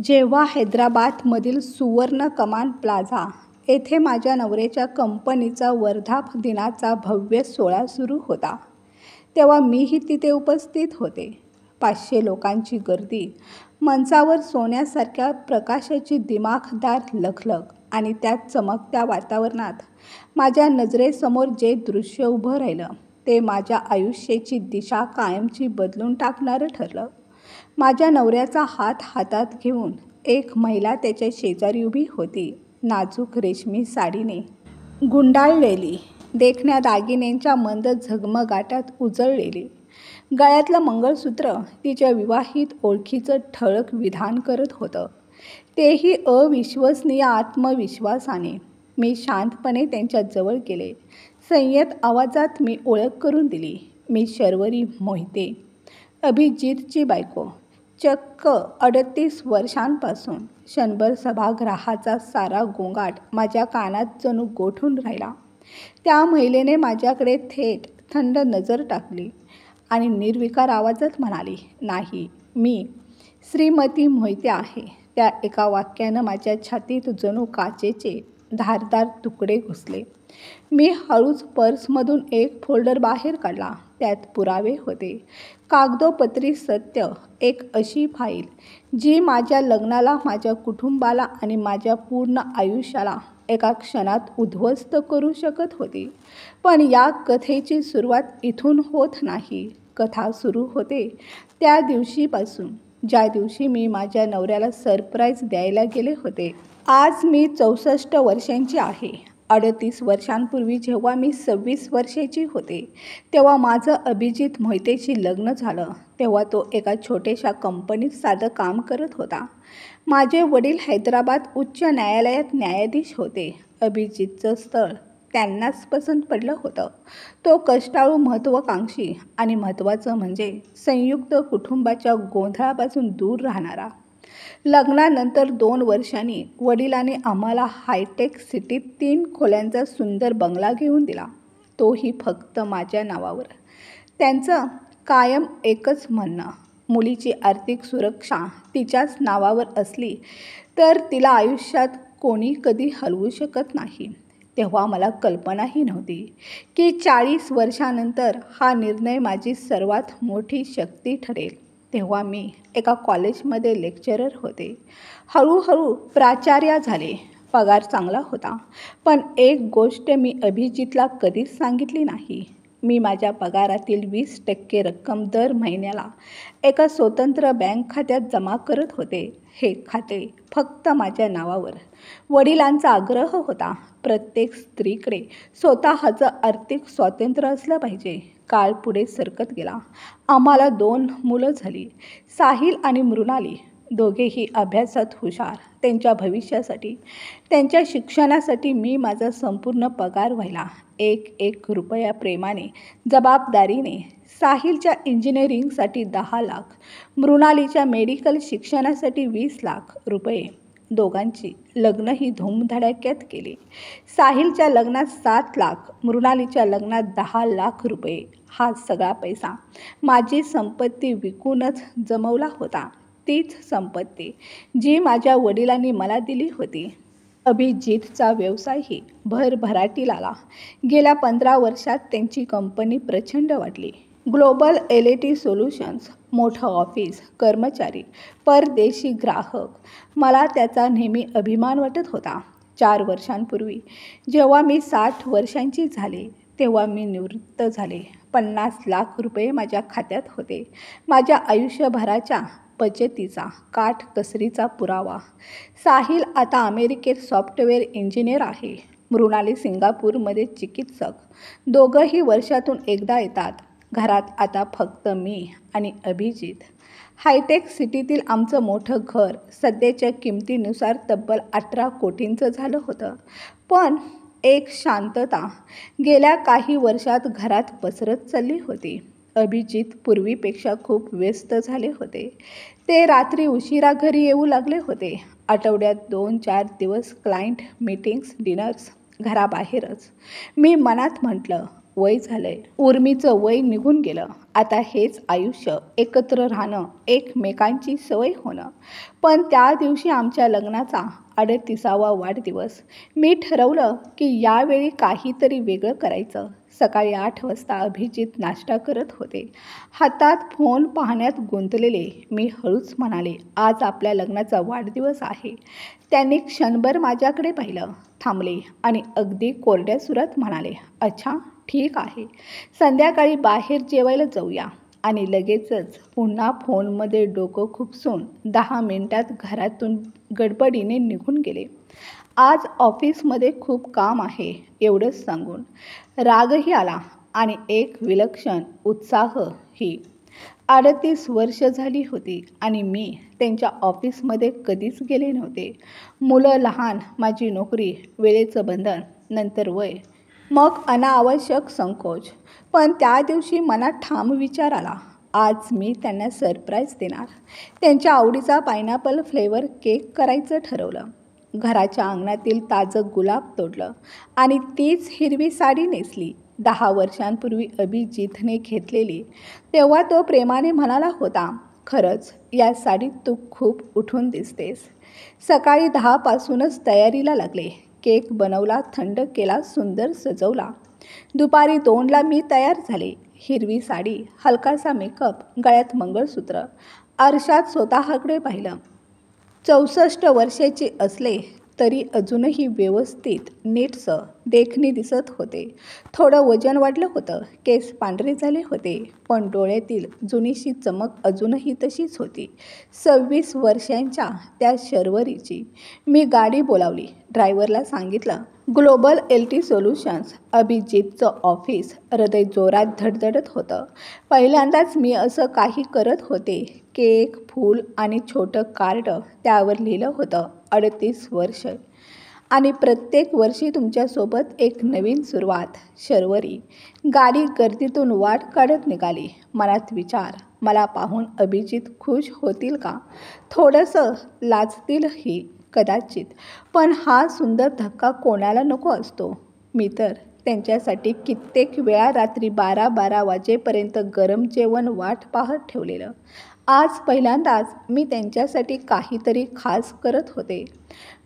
जेव्हा हैदराबादमधील सुवर्ण कमान प्लाझा येथे माझ्या नवऱ्याच्या कंपनीचा वर्धापन दिनाचा भव्य सोहळा सुरू होता, तेव्हा मीही तिथे उपस्थित होते. 500 लोकांची गर्दी, मंचावर सोन्यासारख्या प्रकाशाची दिमाखदार लखलख आणि त्या चमकत्या वातावरणात माझ्या नजरेसमोर जे दृश्य उभं राहिलं, ते माझ्या आयुष्याची दिशा कायमची बदलून टाकणारं ठरलं. माझ्या नवऱ्याचा हात हातात घेऊन एक महिला त्याच्या शेजारी उभी होती. नाजूक रेशमी साडीने गुंडाळलेली, देखण्या दागिन्यांच्या मंद झगमगाटात उजळलेली. गळ्यातलं मंगळसूत्र तिच्या विवाहित ओळखीचं ठळक विधान करत होतं, तेही अविश्वसनीय आत्मविश्वासाने. मी शांतपणे त्यांच्या जवळ गेले. संयत आवाजात मी ओळख करून दिली. मी शर्वरी मोहिते, अभिजितची बायको. चक्क 38 वर्षांपासून. क्षणभर सभागृहाचा सारा गोंगाट माझ्या कानात जणू गोठून राहिला. त्या महिलेने माझ्याकडे थेट थंड नजर टाकली आणि निर्विकार आवाजात म्हणाली, "नाही, मी श्रीमती मोहिते आहे." त्या एका वाक्यानं माझ्या छातीत जणू काचेचे धारदार तुकडे घुसले. मी हळूच पर्समधून एक फोल्डर बाहेर काढला. त्यात पुरावे होते. कागदोपत्री सत्य. एक अशी फाईल जी माझ्या लग्नाला, माझ्या कुटुंबाला आणि माझ्या पूर्ण आयुष्याला एका क्षणात उद्ध्वस्त करू शकत होती. पण या कथेची सुरुवात इथून होत नाही. कथा सुरू होते त्या दिवशीपासून, ज्या दिवशी मी माझ्या नवऱ्याला सरप्राईज द्यायला गेले होते. आज मी 64 वर्षांची आहे. 38 वर्षांपूर्वी जेव्हा मी 26 वर्षाची होते, तेव्हा माझं अभिजित मोहितेशी लग्न झालं. तेव्हा तो एका छोट्याशा कंपनीत साधं काम करत होता. माझे वडील हैदराबाद उच्च न्यायालयात न्यायाधीश होते. अभिजितचं स्थळ त्यांनाच पसंत पडलं होतं. तो कष्टाळू, महत्त्वाकांक्षी आणि महत्त्वाचं म्हणजे संयुक्त कुटुंबाच्या गोंधळापासून दूर राहणारा. लग्नानंतर 2 वर्षांनी वडिलांनी आम्हाला हायटेक सिटीत 3 खोल्यांचा सुंदर बंगला घेऊन दिला, तोही फक्त माझ्या नावावर. त्यांचं कायम एकच म्हणणं, मुलीची आर्थिक सुरक्षा तिच्याच नावावर असली तर तिला आयुष्यात कोणी कधी हलवू शकत नाही. तेव्हा मला कल्पनाही नव्हती की 40 वर्षांनंतर हा निर्णय माझी सर्वात मोठी शक्ती ठरेल. तेव्हा मी एका कॉलेजमध्ये लेक्चरर होते. हळूहळू प्राचार्या झाले. पगार चांगला होता. पण एक गोष्ट मी अभिजितला कधीच सांगितली नाही. मी माझ्या पगारातील 20% रक्कम दर महिन्याला एका स्वतंत्र बँक खात्यात जमा करत होते. हे खाते फक्त माझ्या नावावर. वडिलांचा आग्रह होता, प्रत्येक स्त्रीकडे स्वतःचं आर्थिक स्वातंत्र्य असलं पाहिजे. काळ पुढे सरकत गेला. आम्हाला 2 मुलं झाली, साहिल आणि मृणाली. दोघेही अभ्यासात हुशार. त्यांच्या भविष्यासाठी, त्यांच्या शिक्षणासाठी मी माझा संपूर्ण पगार व्हायला, एक रुपया प्रेमाने, जबाबदारीने. साहिलच्या इंजिनिअरिंगसाठी 10 लाख, मृणालीच्या मेडिकल शिक्षणासाठी 20 लाख रुपये. दोघांची लग्नही धूमधडाक्यात केली. साहिलच्या लग्नात 7 लाख, मृणालीच्या लग्नात 10 लाख रुपये. हा सगळा पैसा माझी संपत्ती विकूनच जमवला होता. तीच संपत्ती जी माझ्या वडिलांनी मला दिली होती. अभिजितचा व्यवसायही भरभराटीला आला. गेल्या 15 वर्षात त्यांची कंपनी प्रचंड वाढली. ग्लोबल एलएटी सोल्युशन्स, मोठं ऑफिस, कर्मचारी, परदेशी ग्राहक. मला त्याचा नेहमी अभिमान वाटत होता. 4 वर्षांपूर्वी जेव्हा मी 60 वर्षांची झाले, तेव्हा मी निवृत्त झाले. 50 लाख रुपये माझ्या खात्यात होते. माझ्या आयुष्यभराच्या बचतीचा, काटकसरीचा पुरावा. साहिल आता अमेरिकेत सॉफ्टवेअर इंजिनियर आहे. मृणाली सिंगापूरमध्ये चिकित्सक. दोघंही वर्षातून एकदा येतात. घरात आता फक्त मी आणि अभिजित. हायटेक सिटीतील आमचं मोठं घर सध्याच्या किमतीनुसार तब्बल 18 कोटींचं झालं होतं. पण एक शांतता गेल्या काही वर्षात घरात पसरत चालली होती. अभिजित पूर्वीपेक्षा खूप व्यस्त झाले होते. ते रात्री उशिरा घरी येऊ लागले होते. आठवड्यात 2-4 दिवस क्लायंट मीटिंग्स, डिनर्स घराबाहेरच. मी मनात म्हटलं, वय झालंय. उर्मीचं वय निघून गेलं. आता हेच आयुष्य, एकत्र राहणं, एकमेकांची सवय होणं. पण त्या दिवशी आमच्या लग्नाचा 38वा वाढदिवस. मी ठरवलं की यावेळी काहीतरी वेगळं करायचं. सकाळी 8 वाजता अभिजित नाश्ता करत होते. हातात फोन पाहण्यात गुंतलेले. मी हळूच म्हणाले, आज आपल्या लग्नाचा वाढदिवस आहे. त्यांनी क्षणभर माझ्याकडे पाहिलं, थांबले आणि अगदी कोरड्या सुरात म्हणाले, अच्छा, ठीक आहे. संध्याकाळी बाहेर जेवायला जाऊया. आणि लगेचच पुन्हा फोनमध्ये डोकं खुपसून 10 मिनिटात घरातून गडबडीने निघून गेले. आज ऑफिसमध्ये खूप काम आहे एवढंच सांगून. रागही आला आणि एक विलक्षण उत्साहही. 38 वर्ष झाली होती आणि मी त्यांच्या ऑफिसमध्ये कधीच गेले नव्हते. मुलं लहान, माझी नोकरी, वेळेचं बंधन, नंतर वय, मग अनावश्यक संकोच. पण त्या दिवशी मनात ठाम विचार आला, आज मी त्यांना सरप्राईज देणार. त्यांच्या आवडीचा पायनॅपल फ्लेवर केक करायचं ठरवलं. घराच्या अंगणातील ताजं गुलाब तोडलं आणि तीच हिरवी साडी नेसली. 10 वर्षांपूर्वी अभिजितने घेतलेली. तेव्हा तो प्रेमाने म्हणाला होता, खरंच या साडीत तू खूप उठून दिसतेस. सकाळी 10 पासूनच तयारीला लागले. केक बनवला, थंड केला, सुंदर सजवला. दुपारी 2ला मी तयार झाले. हिरवी साडी, हलकासा मेकअप, गळ्यात मंगळसूत्र. आरशात स्वतःकडे पाहिलं. 64 वर्षाचे असले तरी अजूनही व्यवस्थित, नीटसं, देखणी दिसत होते. थोडं वजन वाढलं होतं. केस पांढरे झाले होते, पण डोळ्यातील जुनीशी चमक अजूनही तशीच होती. 26 वर्षांच्या त्या शर्वरीची. मी गाडी बोलावली. ड्रायव्हरला सांगितलं, ग्लोबल LT सोल्युशन्स. अभिजितचं ऑफिस. हृदय जोरात धडधडत होतं. पहिल्यांदाच मी असं काही करत होते. केक, फूल आणि छोटं कार्ड. त्यावर लिहिलं होतं, 38 वर्ष आणि प्रत्येक वर्षी तुमच्यासोबत एक नवीन सुरुवात. शर्वरी. गाडी गर्दीतून वाट काढत निघाली. मनात विचार, मला पाहून अभिजित खुश होतील का? थोडंसं लाजतीलही कदाचित. पण हा सुंदर धक्का कोणाला नको असतो? मी तर त्यांच्यासाठी कित्येक वेळा रात्री 12-12 वाजेपर्यंत गरम जेवण वाट पाहत ठेवलेलं. आज पहिल्यांदाच मी त्यांच्यासाठी काहीतरी खास करत होते.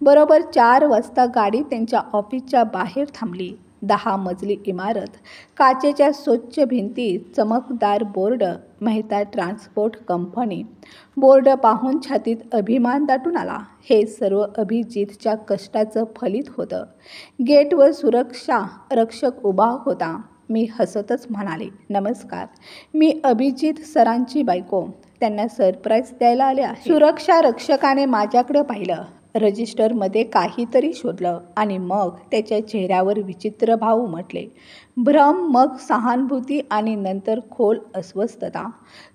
बरोबर 4 वाजता गाडी त्यांच्या ऑफिसच्या बाहेर थांबली. 10 मजली इमारत, काचेच्या स्वच्छ भिंती, चमकदार board, Mehta transport company. Board पाहून छातीत अभिमान दाटून आला. हे सर्व अभिजितच्या कष्टाचं फलित होतं. गेटवर सुरक्षा रक्षक उभा होता. मी हसतच म्हणाले, नमस्कार, मी अभिजित सरांची बायको. त्यांना सरप्राईज द्यायला आले आहे. सुरक्षा रक्षकाने माझ्याकडे पाहिलं, रजिस्टरमध्ये काहीतरी शोधलं आणि मग त्याच्या चेहऱ्यावर विचित्र भाव उमटले. भ्रम, मग सहानुभूती आणि नंतर खोल अस्वस्थता.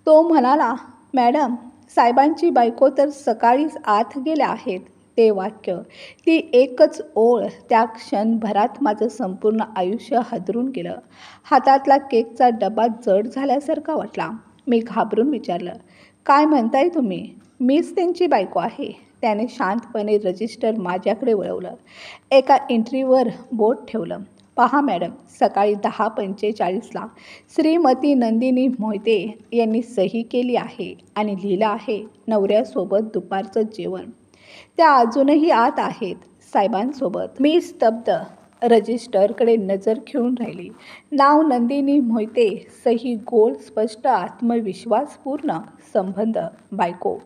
तो म्हणाला, मॅडम, साहेबांची बायको तर सकाळीच आत गेल्या आहेत. ते वाक्य, ती एकच ओळ, त्या क्षणभरात माझं संपूर्ण आयुष्य हादरून गेलं. हातातला केकचा डबा जड झाल्यासारखा वाटला. मी घाबरून विचारलं, काय म्हणताय तुम्ही? मीच त्यांची बायको आहे. त्याने शांतपणे रजिस्टर माझ्याकडे वळवलं. एका एंट्रीवर बोट ठेवलं. पहा मॅडम, सकाळी 10:45ला श्रीमती नंदिनी मोहिते यांनी सही केली आहे आणि लिहिलं आहे, नवऱ्यासोबत दुपारचं जेवण. त्या अजूनही आत आहेत साहेबांसोबत. मी स्तब्ध. रजिस्टरकडे नजर खेळून राहिली. नाव नंदिनी मोहिते, सही गोल, स्पष्ट, आत्मविश्वासपूर्ण. संबंध बायको.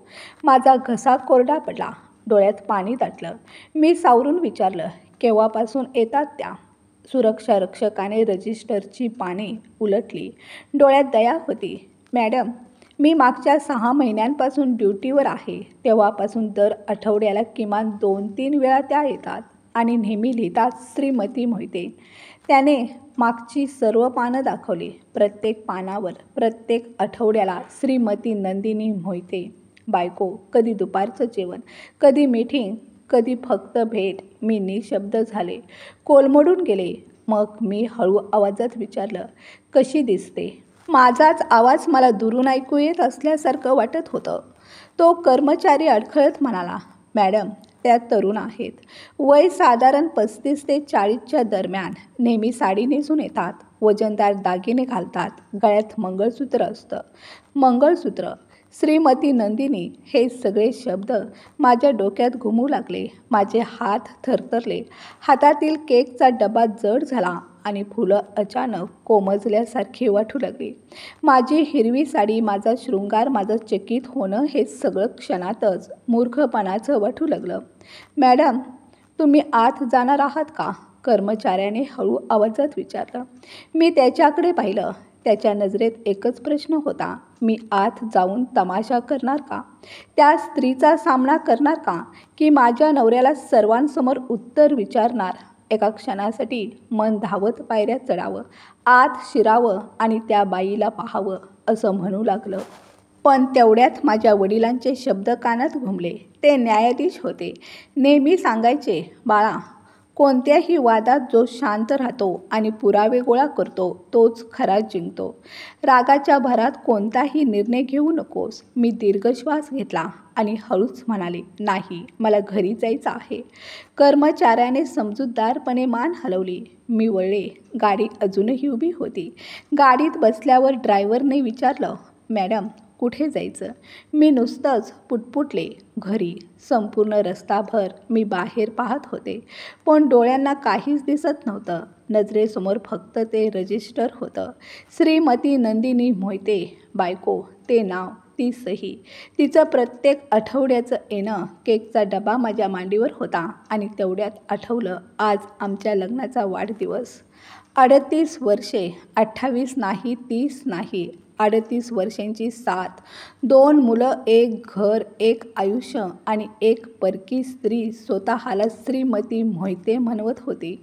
माझा घसा कोरडा पडला. डोळ्यात पाणी दाटलं. मी सावरून विचारलं, केव्हापासून येतात त्या? सुरक्षा रक्षकाने रजिस्टरची पाने उलटली. डोळ्यात दया होती. मॅडम, मी मागच्या 6 महिन्यांपासून ड्युटीवर आहे. तेव्हापासून दर आठवड्याला किमान 2-3 वेळा त्या येतात आणि नेहमी लिहितात, श्रीमती मोहिते. त्याने मागची सर्व पानं दाखवली. प्रत्येक पानावर प्रत्येक आठवड्याला श्रीमती नंदिनी मोहिते, बायको. कधी दुपारचं जेवण, कधी मीटिंग, कधी फक्त भेट. मी निशब्द झाले, कोलमडून गेले. मग मी हळू आवाजात विचारलं, कशी दिसते? माझाच आवाज मला दुरून ऐकू येत असल्यासारखं वाटत होतं. तो कर्मचारी अडखळत म्हणाला, मॅडम, त्या तरुण आहेत. वय साधारण 35 ते 40च्या दरम्यान. नेहमी साडी नेसून येतात. वजनदार दागिने घालतात. गळ्यात मंगळसूत्र असतं. मंगळसूत्र, श्रीमती नंदिनी हे सगळे शब्द माझ्या डोक्यात घुमू लागले. माझे हात थरथरले. हातातील केकचा डबा जड झाला आणि फुलं अचानक कोमजल्यासारखी वाटू लागली. माझी हिरवी साडी, माझा शृंगार, माझं चकित होणं हे सगळं क्षणातच मूर्खपणाचं वाटू लागलं. मॅडम, तुम्ही आत जाणार आहात का? कर्मचाऱ्याने हळू आवाजात विचारलं. मी त्याच्याकडे पाहिलं. त्याच्या नजरेत एकच प्रश्न होता. मी आत जाऊन तमाशा करणार का? त्या स्त्रीचा सामना करणार का? की माझ्या नवऱ्याला सर्वांसमोर उत्तर विचारणार? एका क्षणासाठी मन धावत पायऱ्या चढावं, आत शिरावं आणि त्या बाईला पाहावं असं म्हणू लागलं. पण तेवढ्यात माझ्या वडिलांचे शब्द कानात घुमले. ते न्यायाधीश होते. नेहमी सांगायचे, बाळा, कोणत्याही वादात जो शांत राहतो आणि पुरावे गोळा करतो तोच खरा जिंकतो. रागाच्या भरात कोणताही निर्णय घेऊ नकोस. मी दीर्घ श्वास घेतला आणि हळूच म्हणाले, नाही, मला घरी जायचं आहे. कर्मचाऱ्याने समजूतदारपणे मान हलवली. मी वळले. गाडी अजूनही उभी होती. गाडीत बसल्यावर ड्रायव्हरने विचारलं, मॅडम, कुठे जायचं? मी नुसतंच पुटपुटले, घरी. संपूर्ण रस्ताभर मी बाहेर पाहत होते, पण डोळ्यांना काहीच दिसत नव्हतं. नजरेसमोर फक्त ते रजिस्टर होतं. श्रीमती नंदिनी मोहिते, बायको, ते नाव, ती सही, तिचं प्रत्येक आठवड्याचं येणं. केकचा डबा माझ्या मांडीवर होता आणि तेवढ्यात आठवलं, आज आमच्या लग्नाचा वाढदिवस. 38 वर्षे, 28 नाही, 30 नाही, 38 वर्षांची साथ, 2 मुलं, 1 घर, 1 आयुष्य आणि एक परकी स्त्री स्वतःला श्रीमती मोहिते म्हणवत होती.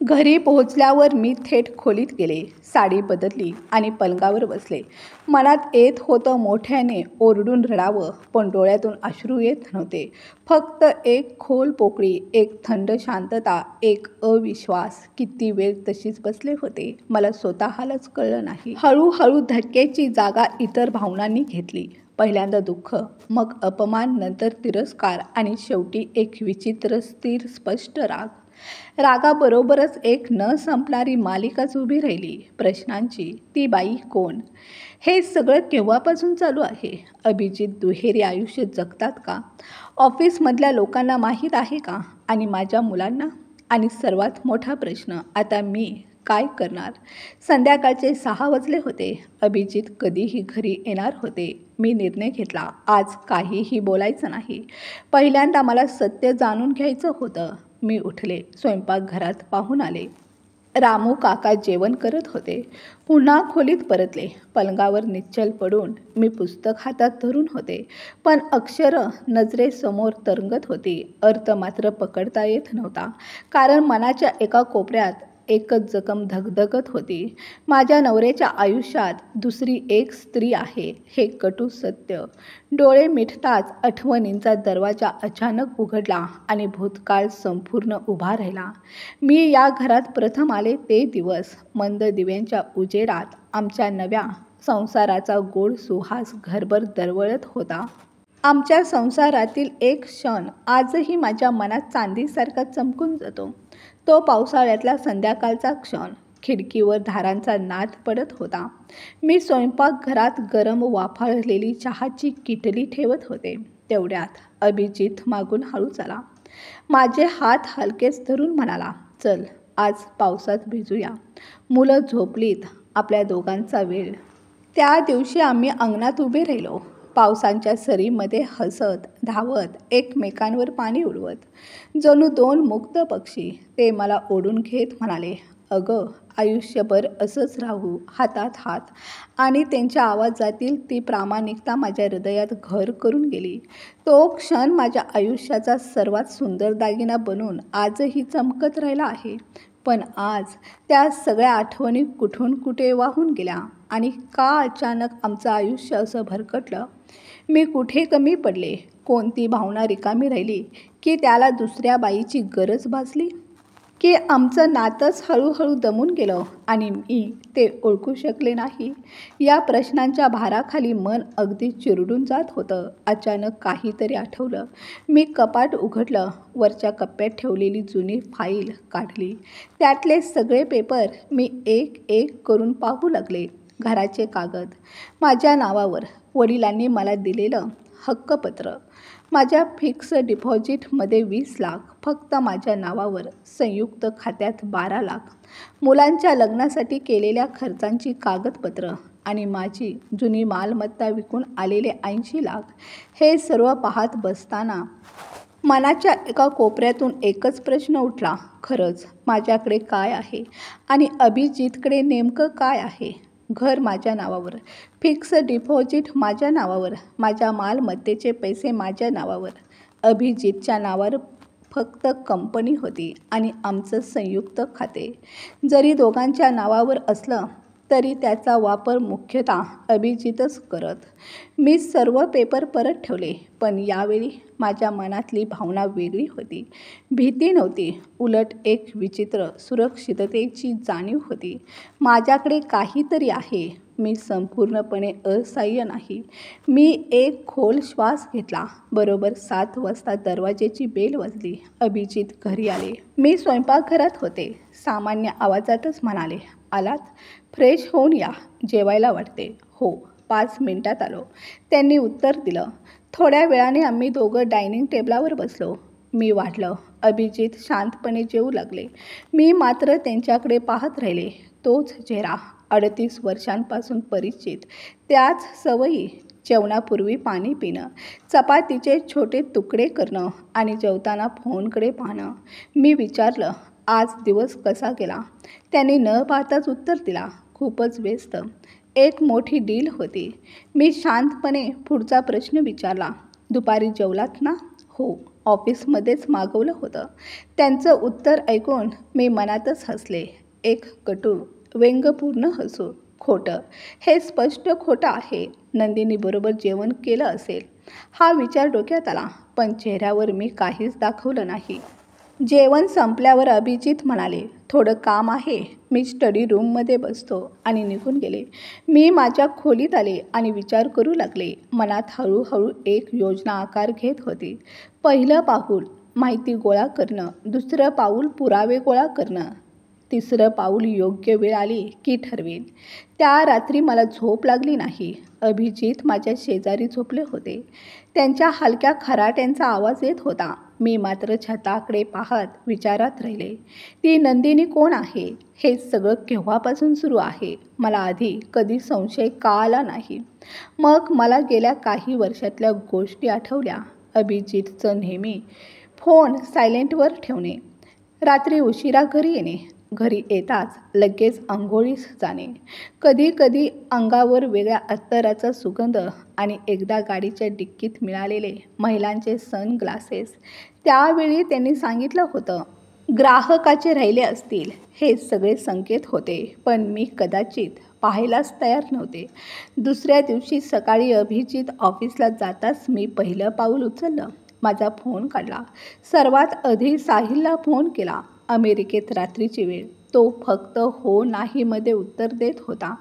घरी पोहोचल्यावर मी थेट खोलीत गेले. साडी बदलली आणि पलंगावर बसले. मनात येत होतं मोठ्याने ओरडून रडावं, पण डोळ्यातून अश्रू येत नव्हते. फक्त एक खोल पोकळी, एक थंड शांतता, एक अविश्वास. किती वेळ तशीच बसले होते, मला स्वतःलाच कळलं नाही. हळूहळू धक्क्याची जागा इतर भावनांनी घेतली. पहिल्यांदा दुःख, मग अपमान, नंतर तिरस्कार आणि शेवटी एक विचित्र, स्थिर, स्पष्ट राग. रागाबरोबरच एक न संपणारी मालिकाच उभी राहिली प्रश्नांची. ती बाई कोण? हे सगळं केव्हापासून चालू आहे? अभिजित दुहेरी आयुष्य जगतात का? ऑफिसमधल्या लोकांना माहीत आहे का? आणि माझ्या मुलांना? आणि सर्वात मोठा प्रश्न, आता मी काय करणार? संध्याकाळचे 6 वाजले होते. अभिजित कधीही घरी येणार होते. मी निर्णय घेतला, आज काहीही बोलायचं नाही. पहिल्यांदा मला सत्य जाणून घ्यायचं होतं. मी उठले. स्वयंपाकघरात पाहून आले. रामू काका जेवण करत होते. पुन्हा खोलीत परतले. पलंगावर निश्चल पडून मी पुस्तक हातात धरून होते, पण अक्षरं नजरेसमोर तरंगत होती. अर्थ मात्र पकडता येत नव्हता, कारण मनाच्या एका कोपऱ्यात एकच जखम धगधगत होती. माझ्या नवऱ्याच्या आयुष्यात दुसरी एक स्त्री आहे, हे कटू सत्य. डोळे मिटताच आठवणींचा दरवाजा अचानक उघडला आणि भूतकाळ संपूर्ण उभा राहिला. मी या घरात प्रथम आले ते दिवस. मंद दिव्यांच्या उजेडात आमच्या नव्या संसाराचा गोड सुहास घरभर दरवळत होता. आमच्या संसारातील एक क्षण आजही माझ्या मनात चांदीसारखा चमकून जातो. तो पावसाळ्यातला संध्याकाळचा क्षण. खिडकीवर धारांचा नाद पडत होता. मी स्वयंपाकघरात गरम वाफाळलेली चहाची किटली ठेवत होते. तेवढ्यात अभिजित मागून हळूच आला. माझे हात हलकेच धरून म्हणाला, चल, आज पावसात भिजूया. मुलं झोपलीत. आपल्या दोघांचा वेळ. त्या दिवशी आम्ही अंगणात उभे राहिलो. पावसांच्या सरीमध्ये हसत, धावत, एकमेकांवर पाणी उडवत. जणू 2 मुक्त पक्षी. ते मला ओढून घेत म्हणाले, अगं, आयुष्यभर असंच राहू, हातात हात. आणि त्यांच्या आवाजातील ती प्रामाणिकता माझ्या हृदयात घर करून गेली. तो क्षण माझ्या आयुष्याचा सर्वात सुंदर दागिना बनून आजही चमकत राहिला आहे. पण आज त्या सगळ्या आठवणी कुठून कुठे वाहून गेल्या. आणि का अचानक आमचं आयुष्य असं भरकटलं? मी कुठे कमी पडले? कोणती भावना रिकामी राहिली की त्याला दुसऱ्या बाईची गरज भासली? की आमचं नातंच हळूहळू दमून गेलं आणि मी ते ओळखू शकले नाही. या प्रश्नांच्या भाराखाली मन अगदी चिरडून जात होतं. अचानक काहीतरी आठवलं. मी कपाट उघडलं. वरच्या कप्प्यात ठेवलेली जुनी फाईल काढली. त्यातले सगळे पेपर मी एक एक करून पाहू लागले. घराचे कागद, माझ्या नावावर वडिलांनी मला दिलेलं हक्कपत्र, माझ्या फिक्स डिपॉझिटमध्ये 20 लाख, फक्त माझ्या नावावर संयुक्त खात्यात 12 लाख, मुलांच्या लग्नासाठी केलेल्या खर्चांची कागदपत्र आणि माझी जुनी मालमत्ता विकून आलेले 80 लाख. हे सर्व पाहत बसताना मनाच्या एका कोपऱ्यातून एकच प्रश्न उठला, खरंच माझ्याकडे काय आहे आणि अभिजितकडे नेमकं काय आहे? घर माझ्या नावावर, फिक्स डिपॉझिट माझ्या नावावर, माझ्या मालमत्तेचे पैसे माझ्या नावावर. अभिजितच्या नावावर फक्त कंपनी होती आणि आमचं संयुक्त खाते. जरी दोघांच्या नावावर असलं तरी त्याचा वापर मुख्यतः अभिजितच करत. मी सर्व पेपर परत ठेवले, पण यावेळी माझ्या मनातली भावना वेगळी होती. भीती नव्हती, उलट एक विचित्र सुरक्षिततेची जाणीव होती. माझ्याकडे काहीतरी आहे, मी संपूर्णपणे असहाय्य नाही. मी एक खोल श्वास घेतला. बरोबर 7 वाजता दरवाजेची बेल वाजली. अभिजित घरी आले. मी स्वयंपाकघरात होते. सामान्य आवाजातच म्हणाले, आलात? फ्रेश होऊन या, जेवायला वाटते. हो, 5 मिनिटात आलो, त्यांनी उत्तर दिलं. थोड्या वेळाने आम्ही दोघं डायनिंग टेबलावर बसलो. मी वाढलं. अभिजित शांतपणे जेवू लागले. मी मात्र त्यांच्याकडे पाहत राहिले. तोच चेहरा, 38 वर्षांपासून परिचित, त्याच सवयी, जेवणापूर्वी पाणी पिणं, चपातीचे छोटे तुकडे करणं आणि जेवताना फोनकडे पाहणं. मी विचारलं, आज दिवस कसा गेला? त्यांनी न पाहताच उत्तर दिला, खूपच व्यस्त. एक मोठी डील होती. मी शांतपणे पुढचा प्रश्न विचारला, दुपारी जेवलात ना? हो, ऑफिसमध्येच मागवलं होतं. त्यांचं उत्तर ऐकून मी मनातच हसले. एक कटू, व्यंगपूर्ण हसू. खोटं, हे स्पष्ट खोटं आहे. नंदिनीबरोबर जेवण केलं असेल, हा विचार डोक्यात आला, पण चेहऱ्यावर मी काहीच दाखवलं नाही. जेवण संपल्यावर अभिजित म्हणाले, थोडं काम आहे, मी स्टडी रूममध्ये बसतो, आणि निघून गेले. मी माझ्या खोलीत आले आणि विचार करू लागले. मनात हळूहळू एक योजना आकार घेत होती. पहिलं पाऊल माहिती गोळा करणं, दुसरं पाऊल पुरावे गोळा करणं, तिसरं पाऊल योग्य वेळ आली की ठरवेन. त्या रात्री मला झोप लागली नाही. अभिजित माझ्या शेजारी झोपले होते. त्यांच्या हलक्या खराट्यांचा आवाज येत होता. मी मात्र छताकडे पाहत विचारात राहिले. ती नंदिनी कोण आहे? हे सगळं केव्हापासून सुरू आहे? मला आधी कधी संशय का आला नाही? मग मला गेल्या काही वर्षातल्या गोष्टी आठवल्या. अभिजितचं नेहमी फोन सायलेंटवर ठेवणे, रात्री उशिरा घरी येणे, घरी येताच लगेच अंघोळीस जाणे, कधी कधी अंगावर वेगळ्या अत्तराचा सुगंध, आणि एकदा गाडीच्या डिक्कीत मिळालेले महिलांचे सनग्लासेस. त्यावेळी त्यांनी सांगितलं होतं, ग्राहकाचे राहिले असतील. हे सगळे संकेत होते, पण मी कदाचित पाहायलाच तयार नव्हते. दुसऱ्या दिवशी सकाळी अभिजित ऑफिसला जाताच मी पहिलं पाऊल उचललं. माझा फोन काढला. सर्वात आधी साहिलला फोन केला. अमेरिकेत रात्रीची वेळ. तो फक्त हो नाही मध्ये उत्तर देत होता.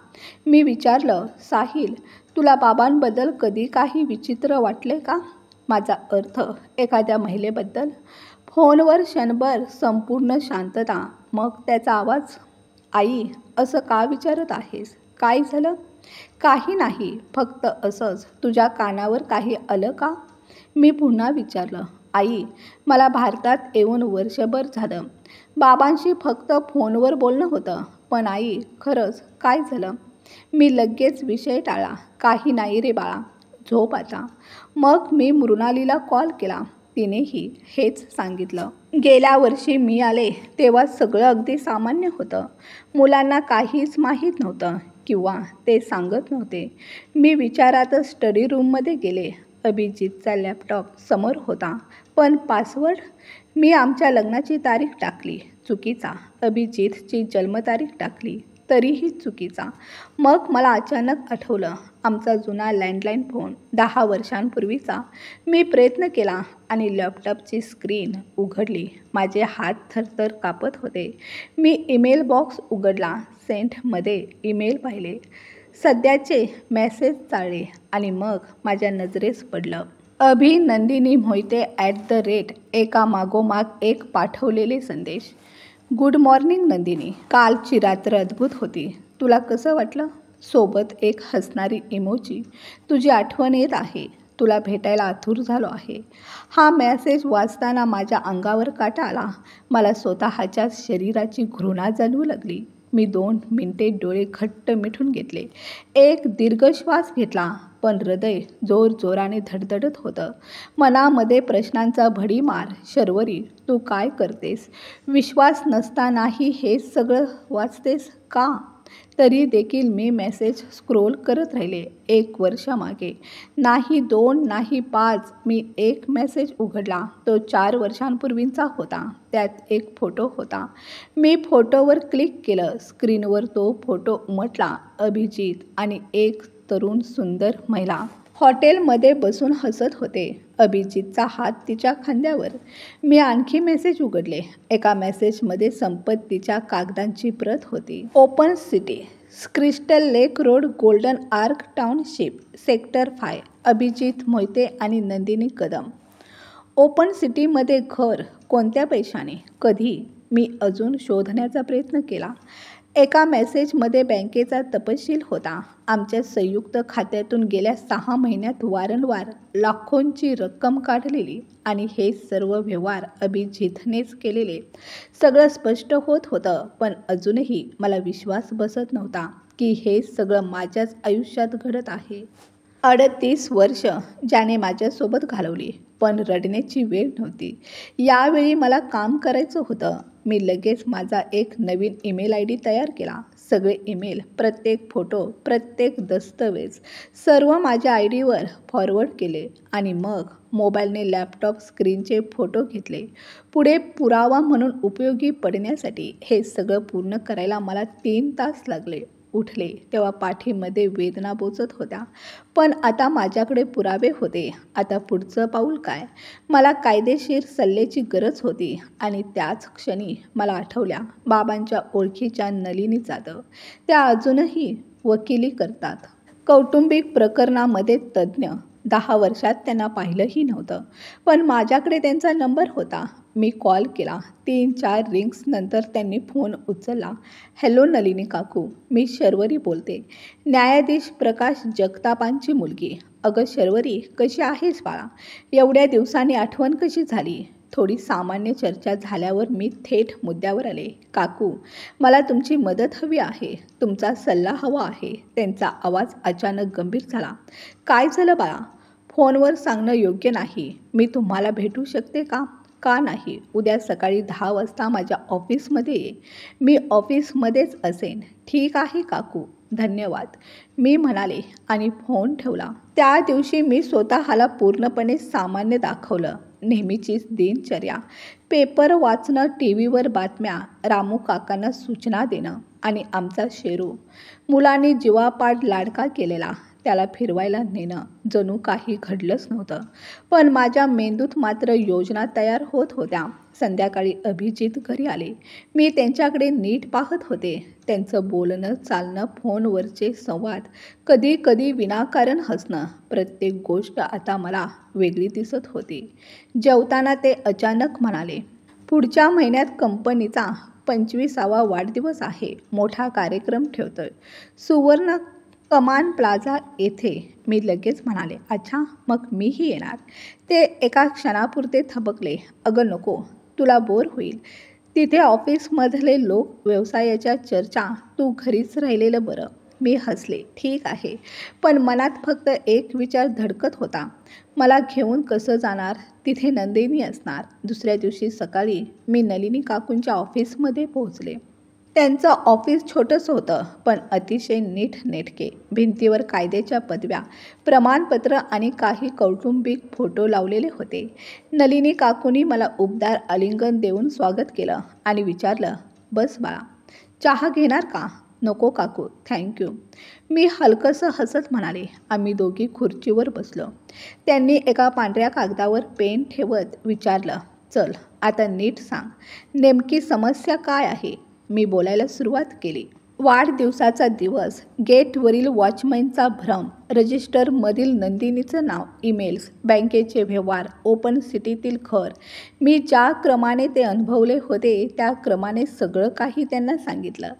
मी विचारलं, साहिल, तुला बाबांबद्दल कधी काही विचित्र वाटले का? माझा अर्थ एखाद्या महिलेबद्दल. फोनवर क्षणभर संपूर्ण शांतता. मग त्याचा आवाज, आई, असं का विचारत आहेस? काय झालं? काही नाही, फक्त असंच. तुझ्या कानावर काही आलं का? मी पुन्हा विचारलं, आई, मला भारतात येऊन वर्षभर झालं. बाबांशी फक्त फोनवर बोलणं होतं. पण आई, खरंच काय झालं? मी लगेच विषय टाळला. काही नाही रे बाळा, झोप आता. मग मी मृणालीला कॉल केला. तिनेही हेच सांगितलं. गेल्या वर्षी मी आले तेव्हा सगळं अगदी सामान्य होतं. मुलांना काहीच माहीत नव्हतं किंवा ते सांगत नव्हते. मी विचारातच स्टडी रूममध्ये गेले. अभिजितचा लॅपटॉप समोर होता, पण पासवर्ड? मी आमच्या लग्नाची तारीख टाकली, चुकीचा. अभिजितची जन्मतारीख टाकली, तरीही चुकीचा. मग मला अचानक आठवलं आमचा जुना लँडलाईन फोन 10 वर्षांपूर्वीचा. मी प्रयत्न केला आणि लॅपटॉपची स्क्रीन उघडली. माझे हात थरथर कापत होते. मी ईमेल बॉक्स उघडला. सेंटमध्ये ईमेल पाहिले. सध्याचे मेसेज चाळले आणि मग माझ्या नजरेस पडलं अभिनंदिनी मोहिते @ एका मागोमाग एक पाठवलेले संदेश. Good morning Nandini. कालची रात्र अद्भुत होती. तुला कसं वाटलं? सोबत एक हसणारी इमोजी. तुझी आठवण येत आहे. तुला भेटायला आतुर झालो आहे. हा मेसेज वाचताना माझ्या अंगावर काटा आला. मला स्वतःच्याच शरीराची घृणा जाणवू लागली. मी 2 मिनिटे डोळे घट्ट मिटून घेतले. एक दीर्घ श्वास घेतला. पण हृदय जोरजोराने धडधडत होतं. मनामध्ये प्रश्नांचा भडीमार. शर्वरी, तू काय करतेस? विश्वास नसतानाही हे सगळं वाचतेस का? तरी देखील मी मेसेज स्क्रोल करत राहिले. 1 वर्ष मागे. नाही 2, नाही 5. मी एक मेसेज उघडला. तो 4 वर्षांपूर्वीचा होता. त्यात एक फोटो होता. मी फोटोवर क्लिक केलं. स्क्रीनवर तो फोटो उमटला. अभिजित आणि एक तरुण सुंदर महिला हॉटेलमध्ये बसून हसत होते. अभिजितचा हात तिच्या खांद्यावर. मी आणखी मेसेज उघडले. एका मेसेजमध्ये संपत्तीच्या कागदांची प्रत होती. Open city, crystal lake road, golden arch township, sector 5. Abhijit Mohite आणि नंदिनी कदम. ओपन सिटीमध्ये घर. कोणत्या पैशाने? कधी? मी अजून शोधण्याचा प्रयत्न केला. एका मेसेजमध्ये बँकेचा तपशील होता. आमच्या संयुक्त खात्यातून गेल्या 6 महिन्यात वारंवार लाखोंची रक्कम काढलेली आणि हे सर्व व्यवहार अभिजितनेच केलेले. सगळं स्पष्ट होत होतं. पण अजूनही मला विश्वास बसत नव्हता की हे सगळं माझ्याच आयुष्यात घडत आहे. 38 वर्ष ज्याने माझ्यासोबत घालवली. पण रडण्याची वेळ नव्हती. यावेळी मला काम करायचं होतं. मी लगेच माझा एक नवीन ईमेल ID तयार केला. सगळे ईमेल, प्रत्येक फोटो, प्रत्येक दस्तऐवज सर्व माझ्या ID वर फॉरवर्ड केले आणि मग मोबाईलने लॅपटॉप स्क्रीनचे फोटो घेतले. पुढे पुरावा म्हणून उपयोगी पडण्यासाठी हे सगळं पूर्ण करायला मला 3 तास लागले. उठले तेव्हा पाठीमध्ये वेदना बोचत होत्या. पण आता माझ्याकडे पुरावे होते. आता पुढचं पाऊल काय? मला कायदेशीर सल्ल्याची गरज होती. आणि त्याच क्षणी मला आठवल्या बाबांच्या ओळखीच्या नलिनी जाधव. त्या अजूनही वकिली करतात. कौटुंबिक प्रकरणामध्ये तज्ज्ञ. 10 वर्षात त्यांना पाहिलंही नव्हतं. पण माझ्याकडे त्यांचा नंबर होता. मी कॉल केला. 3-4 रिंग्स नंतर त्यांनी फोन उचलला. हॅलो नलिनी काकू, मी शर्वरी बोलते. न्यायाधीश प्रकाश जगतापांची मुलगी. अगं शर्वरी, कशी आहेस बाळा? एवढ्या दिवसांनी आठवण कशी झाली? थोडी सामान्य चर्चा झाल्यावर मी थेट मुद्द्यावर आले. काकू, मला तुमची मदत हवी आहे. तुमचा सल्ला हवा आहे. त्यांचा आवाज अचानक गंभीर झाला. काय झालं बाळा? फोनवर सांगणं योग्य नाही. मी तुम्हाला भेटू शकते का? का नाही? उद्या सकाळी 10 वाजता माझ्या ऑफिसमध्ये ये. मी ऑफिसमध्येच असेन. ठीक आहे काकू, धन्यवाद, मी म्हणाले आणि फोन ठेवला. त्या दिवशी मी स्वतःला पूर्णपणे सामान्य दाखवलं. नेहमीचीच दिनचर्या. पेपर वाचणं, टीव्हीवर बातम्या, रामू काकांना सूचना देणं आणि आमचा शेरू. मुलांनी जीवापाड लाडका केलेला. त्याला फिरवायला नेणं. जणू काही घडलंच नव्हतं. पण माझ्या मेंदूत मात्र योजना तयार होत होत्या. संध्याकाळी अभिजित घरी आले. मी त्यांच्याकडे नीट पाहत होते. त्यांचं बोलणं, चालणं, फोनवरचे संवाद, कधी कधी विनाकारण हसणं, प्रत्येक गोष्ट आता मला वेगळी दिसत होती. जेवताना ते अचानक म्हणाले, पुढच्या महिन्यात कंपनीचा 25वा वाढदिवस आहे. मोठा कार्यक्रम ठेवतोय. सुवर्ण कमान प्लाझा येथे. मी लगेच म्हणाले, अच्छा, मग मीही येणार. ते एका क्षणापुरते थबकले. अगं नको, तुला बोर होईल. तिथे ऑफिसमधले लोक, व्यवसायाच्या चर्चा, तू घरीच राहिलेलं बरं. मी हसले. ठीक आहे. पण मनात फक्त एक विचार धडकत होता. मला घेऊन कसं जाणार? तिथे नंदिनी असणार. दुसऱ्या दिवशी सकाळी मी नलिनी काकूंच्या ऑफिसमध्ये पोहोचले. त्यांचं ऑफिस छोटंसं होतं, पण अतिशय नीटनेटके. भिंतीवर कायद्याच्या पदव्या, प्रमाणपत्र आणि काही कौटुंबिक फोटो लावलेले होते. नलिनी काकूंनी मला उबदार आलिंगन देऊन स्वागत केलं आणि विचारलं, बस बाळा, चहा घेणार का? नको काकू, थँक्यू. मी हलकंसं हसत म्हणाले. आम्ही दोघी खुर्चीवर बसलो. त्यांनी एका पांढऱ्या कागदावर पेन ठेवत विचारलं, चल आता नीट सांग, नेमकी समस्या काय आहे? मी बोलायला सुरुवात केली. वाढदिवसाचा दिवस, गेटवरील वॉचमॅनचा भ्रम, रजिस्टरमधील नंदिनीचं नाव, ईमेल्स, बँकेचे व्यवहार, ओपन सिटीतील घर. मी ज्या क्रमाने ते अनुभवले होते त्या क्रमाने सगळं काही त्यांना सांगितलं.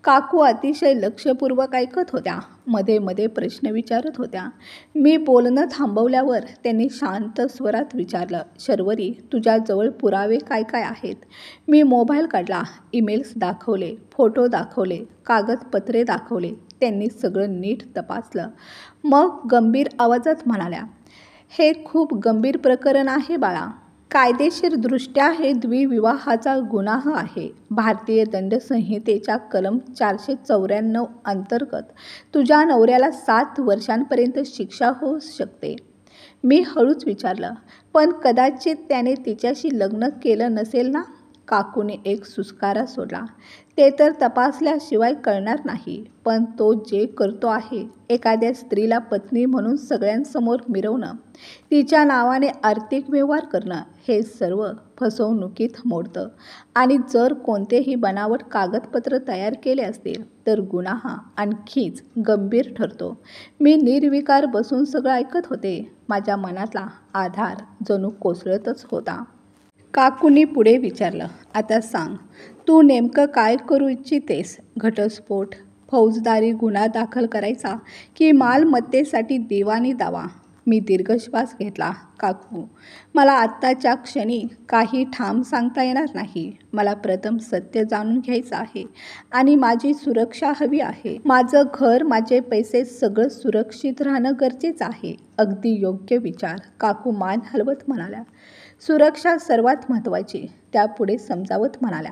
काकू अतिशय लक्षपूर्वक ऐकत होत्या, मध्ये मध्ये प्रश्न विचारत होत्या. मी बोलणं थांबवल्यावर त्यांनी शांत स्वरात विचारलं, शर्वरी, तुझ्याजवळ पुरावे काय काय आहेत? मी मोबाईल काढला, ईमेल्स दाखवले, फोटो दाखवले, कागदपत्रे दाखवले. त्यांनी सगळं नीट तपासलं. मग गंभीर आवाजात म्हणाल्या, हे खूप गंभीर प्रकरण आहे बाळा. कायदेशीरदृष्ट्या हे द्विविवाहाचा गुन्हा आहे. भारतीय दंडसंहितेच्या कलम 494 अंतर्गत तुझ्या नवऱ्याला 7 वर्षांपर्यंत शिक्षा होऊ शकते. मी हळूच विचारलं, पण कदाचित त्याने तिच्याशी लग्न केलं नसेल ना? काकूने एक सुस्कारा सोडला. ते तर तपासल्याशिवाय कळणार नाही, पण तो जे करतो आहे, एखाद्या स्त्रीला पत्नी म्हणून सगळ्यांसमोर मिरवणं, तिच्या नावाने आर्थिक व्यवहार करणं, हे सर्व फसवणुकीत मोडतं. आणि जर कोणतेही बनावट कागदपत्र तयार केले असतील तर गुन्हा आणखीच गंभीर ठरतो. मी निर्विकार बसून सगळं ऐकत होते. माझ्या मनातला आधार जणू कोसळतच होता. काकूंनी पुढे विचारलं, आता सांग, तू नेमकं काय करू इच्छितेस? घटस्फोट, फौजदारी गुन्हा दाखल करायचा की मालमत्तेसाठी दिवाणी दावा? मी दीर्घ श्वास घेतला. काकू, मला आत्ताच्या क्षणी काही ठाम सांगता येणार नाही. मला प्रथम सत्य जाणून घ्यायचं आहे आणि माझी सुरक्षा हवी आहे. माझं घर, माझे पैसे, सगळं सुरक्षित राहणं गरजेचं आहे. अगदी योग्य विचार, काकू मान हलवत म्हणाल्या. सुरक्षा सर्वात महत्त्वाची, त्यापुढे समजावत म्हणाल्या.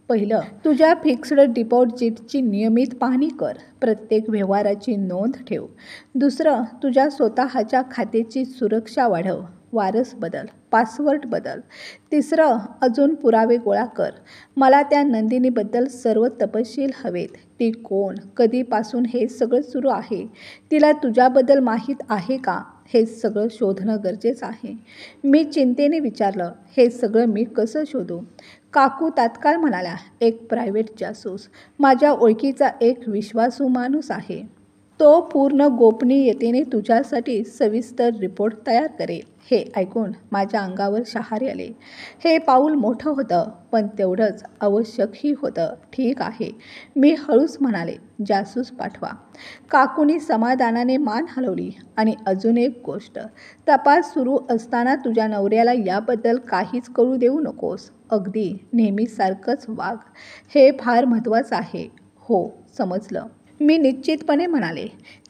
पहिलं, तुझ्या फिक्स्ड डिपॉझिटची नियमित पाहणी कर. प्रत्येक व्यवहाराची नोंद ठेव. दुसरं, तुझ्या स्वतःच्या खात्याची सुरक्षा वाढव. वारस बदल, पासवर्ड बदल. तिसरं, अजून पुरावे गोळा कर. मला त्या नंदिनीबद्दल सर्व तपशील हवेत. ती कोण, कधीपासून हे सगळं सुरू आहे, तिला तुझ्याबद्दल माहीत आहे का, हे सगळं शोधणं गरजेचं आहे. मी चिंतेने विचारलं, हे सगळं मी कसं शोधू? काकू तात्काळ म्हणाल्या, एक प्रायव्हेट जासूस, माझ्या ओळखीचा एक विश्वासू माणूस आहे. तो पूर्ण गोपनीयतेने तुझ्यासाठी सविस्तर रिपोर्ट तयार करेल. हे ऐकून माझ्या अंगावर शहारे आले. हे पाऊल मोठं होतं, पण तेवढंच आवश्यकही होतं. ठीक आहे, मी हळूच म्हणाले, जासूस पाठवा. काकूनी समाधानाने मान हलवली. आणि अजून एक गोष्ट, तपास सुरू असताना तुझ्या नवऱ्याला याबद्दल काहीच कळू देऊ नकोस. अगदी नेहमीसारखंच वाग. हे फार महत्त्वाचं आहे. हो, समजलं, मी निश्चितपणे म्हणाले.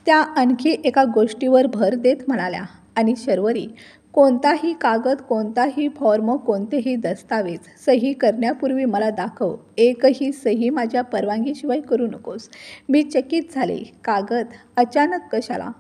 त्या आणखी एका गोष्टीवर भर देत म्हणाल्या, आणि शर्वरी, कोणताही कागद, कोणताही फॉर्म, कोणतेही दस्तावेज सही करण्यापूर्वी मला दाखव. एकही सही माझ्या परवानगीशिवाय करू नकोस. मी चकित झाले. कागद? अचानक कशाला?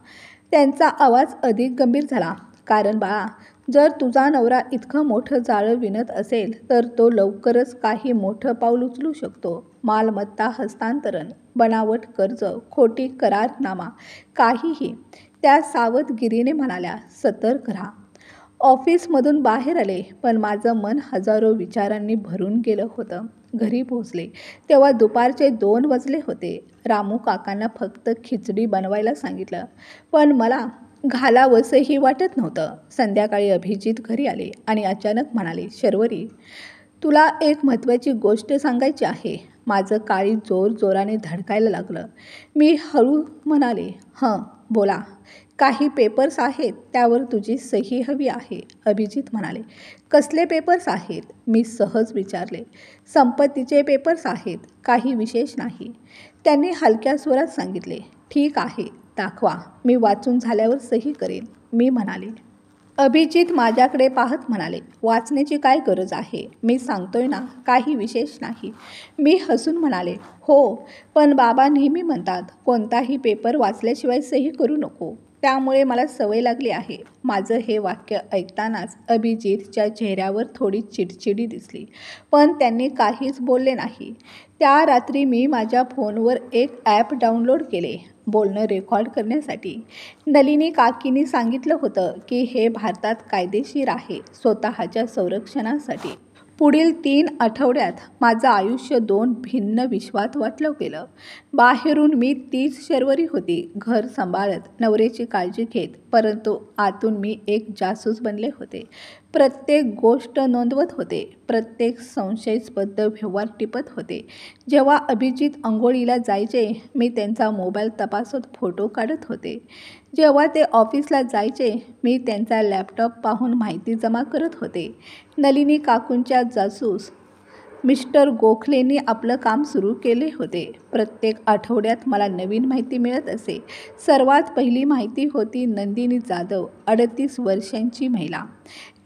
त्यांचा आवाज अधिक गंभीर झाला. कारण बाळा, जर तुझा नवरा इतकं मोठं जाळं विणत असेल तर तो लवकरच काही मोठं पाऊल उचलू शकतो. मालमत्ता हस्तांतरण, बनावट कर्ज, खोटी करारनामा, काहीही. त्या सावधगिरीने म्हणाल्या, सतर्क राहा. ऑफिसमधून बाहेर आले, पण माझं मन हजारो विचारांनी भरून गेलं होतं. घरी पोहोचले तेव्हा दुपारचे 2 वाजले होते. रामू काकांना फक्त खिचडी बनवायला सांगितलं, पण मला घालावंसंही वाटत नव्हतं. संध्याकाळी अभिजित घरी आले आणि अचानक म्हणाले, शर्वरी, तुला एक महत्त्वाची गोष्ट सांगायची आहे. माझं काळी जोराने धडकायला लागलं. मी हळू म्हणाले, हं, बोला. काही पेपर्स आहेत, त्यावर तुझी सही हवी आहे. अभिजित म्हणाले, कसले पेपर्स आहेत? मी सहज विचारले. संपत्तीचे पेपर्स आहेत, काही विशेष नाही. त्यांनी हलक्या स्वरात सांगितले. ठीक आहे, दाखवा. मी वाचून झाल्यावर सही करेन, मी म्हणाले. अभिजित माझ्याकडे पाहत म्हणाले, वाचण्याची काय गरज आहे? मी सांगतोय ना, काही विशेष नाही. मी हसून म्हणाले, हो, पण बाबा नेहमी म्हणतात, कोणताही पेपर वाचल्याशिवाय सही करू नको. त्यामुळे मला सवय लागली आहे. माझं हे वाक्य ऐकतानाच अभिजितच्या चेहऱ्यावर थोडी चिडचिडी दिसली, पण त्यांनी काहीच बोलले नाही. त्या रात्री मी माझ्या फोनवर एक ॲप डाउनलोड केले, बोलणं रेकॉर्ड करण्यासाठी. नलिनी काकींनी सांगितलं होतं की हे भारतात कायदेशीर आहे, स्वतःच्या संरक्षणासाठी. पुढील 3 आठवड्यात माझं आयुष्य 2 भिन्न विश्वात वाटलं गेलं. बाहेरून मी तीच शर्वरी होती, घर सांभाळत, नवऱ्याची काळजी घेत, परंतु आतून मी एक जासूस बनले होते. प्रत्येक गोष्ट नोंदवत होते, प्रत्येक संशयास्पद व्यवहार टिपत होते. जेव्हा अभिजित अंघोळीला जायचे, मी त्यांचा मोबाईल तपासत फोटो काढत होते. जेव्हा ते ऑफिसला जायचे, मी त्यांचा लॅपटॉप पाहून माहिती जमा करत होते. नलिनी काकूंच्या जासूस मिस्टर गोखलेंनी आपलं काम सुरू केले होते. प्रत्येक आठवड्यात मला नवीन माहिती मिळत असे. सर्वात पहिली माहिती होती नंदिनी जाधव, 38 वर्षांची महिला.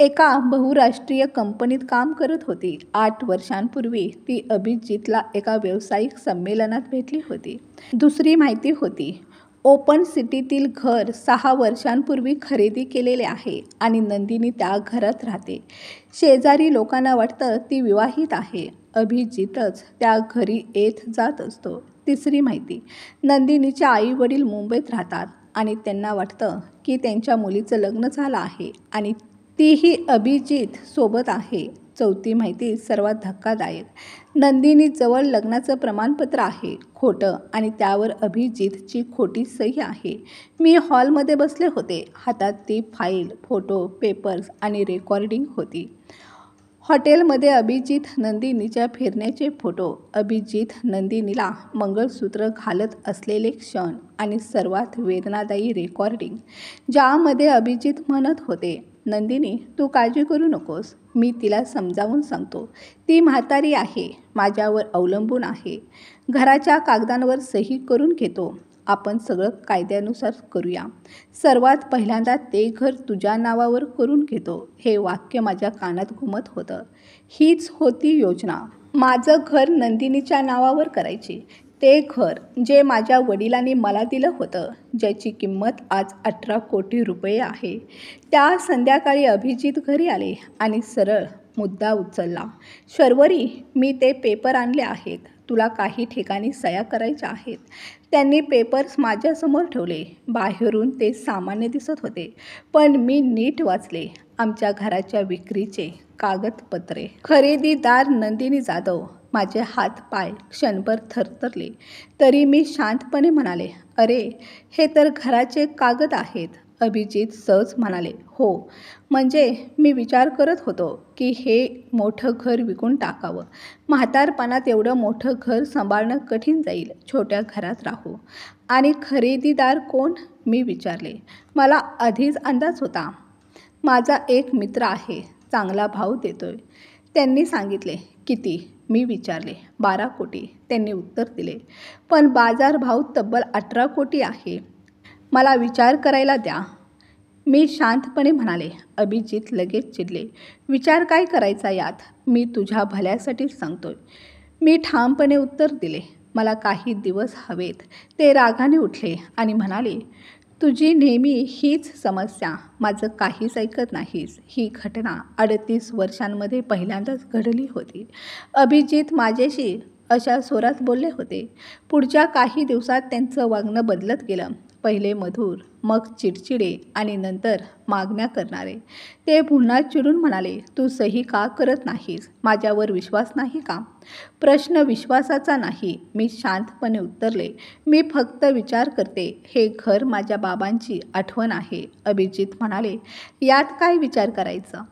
एका बहुराष्ट्रीय कंपनीत काम करत होती. 8 वर्षांपूर्वी ती अभिजितला एका व्यावसायिक संमेलनात भेटली होती. दुसरी माहिती होती ओपन सिटीतील घर 6 वर्षांपूर्वी खरेदी केलेले आहे आणि नंदिनी त्या घरात राहते. शेजारी लोकांना वाटतं ती विवाहित आहे. अभिजितच त्या घरी येत जात असतो. तिसरी माहिती, नंदिनीच्या आई वडील मुंबईत राहतात आणि त्यांना वाटतं की त्यांच्या मुलीचं लग्न झालं आहे आणि तीही अभिजित सोबत आहे. चौथी माहिती सर्वात धक्कादायक, नंदिनीजवळ लग्नाचं प्रमाणपत्र आहे, खोटं, आणि त्यावर अभिजितची खोटी सही आहे. मी हॉलमध्ये बसले होते. हातात ती फाईल, फोटो, पेपर्स आणि रेकॉर्डिंग होती. हॉटेलमध्ये अभिजित नंदिनीच्या फिरण्याचे फोटो, अभिजित नंदिनीला मंगळसूत्र घालत असलेले क्षण आणि सर्वात वेदनादायी रेकॉर्डिंग, ज्यामध्ये अभिजित म्हणत होते, नंदिनी, तू काळजी करू नकोस, मी तिला समजावून सांगतो. ती म्हातारी आहे, माझ्यावर अवलंबून आहे. घराच्या कागदांवर सही करून घेतो. आपण सगळं कायद्यानुसार करूया. सर्वात पहिल्यांदा ते घर तुझ्या नावावर करून घेतो. हे वाक्य माझ्या कानात घुमत होतं. हीच होती योजना. माझं घर नंदिनीच्या नावावर करायची. ते घर जे माझ्या वडिलांनी मला दिलं होतं, ज्याची किंमत आज 18 कोटी रुपये आहे. त्या संध्याकाळी अभिजित घरी आले आणि सरळ मुद्दा उचलला. शर्वरी, मी ते पेपर आणले आहेत. तुला काही ठिकाणी सह्या करायच्या आहेत. त्यांनी पेपर्स माझ्यासमोर ठेवले. बाहेरून ते सामान्य दिसत होते, पण मी नीट वाचले. आमच्या घराच्या विक्रीचे कागदपत्रे. खरेदीदार नंदिनी जाधव. माझे हात पाय क्षणभर थरथरले. तरी मी शांतपणे म्हणाले, अरे, हे तर घराचे कागद आहेत. अभिजित सहज म्हणाले, हो, म्हणजे मी विचार करत होतो की हे मोठं घर विकून टाकावं. म्हातारपणात एवढं मोठं घर सांभाळणं कठीण जाईल. छोट्या घरात राहू. आणि खरेदीदार कोण? मी विचारले. मला आधीच अंदाज होता. माझा एक मित्र आहे, चांगला भाव देतोय. त्यांनी सांगितले. किती? मी विचारले. 12 कोटी, त्यांनी उत्तर दिले. पण बाजारभाव तब्बल 18 कोटी आहे. मला विचार करायला द्या, मी शांतपणे म्हणाले. अभिजित लगेच चिडले. विचार काय करायचा यात? मी तुझ्या भल्यासाठीच सांगतोय, मी ठामपणे उत्तर दिले. मला काही दिवस हवेत. ते रागाने उठले आणि म्हणाले, तुझी नेहमी हीच समस्या, माझं काहीच ऐकत नाहीस. ही घटना 38 वर्षांमध्ये पहिल्यांदाच घडली होती. अभिजित माझ्याशी अशा स्वरात बोलले होते. पुढच्या काही दिवसात त्यांचं वागणं बदलत गेलं. पहिले मधुर, मग चिडचिडे आणि नंतर मागण्या करणारे. ते पुन्हा चिडून म्हणाले, तू सही का करत नाहीस? माझ्यावर विश्वास नाही का? प्रश्न विश्वासाचा नाही, मी शांतपणे उत्तरले. मी फक्त विचार करते. हे घर माझ्या बाबांची आठवण आहे. अभिजित म्हणाले, यात काय विचार करायचं?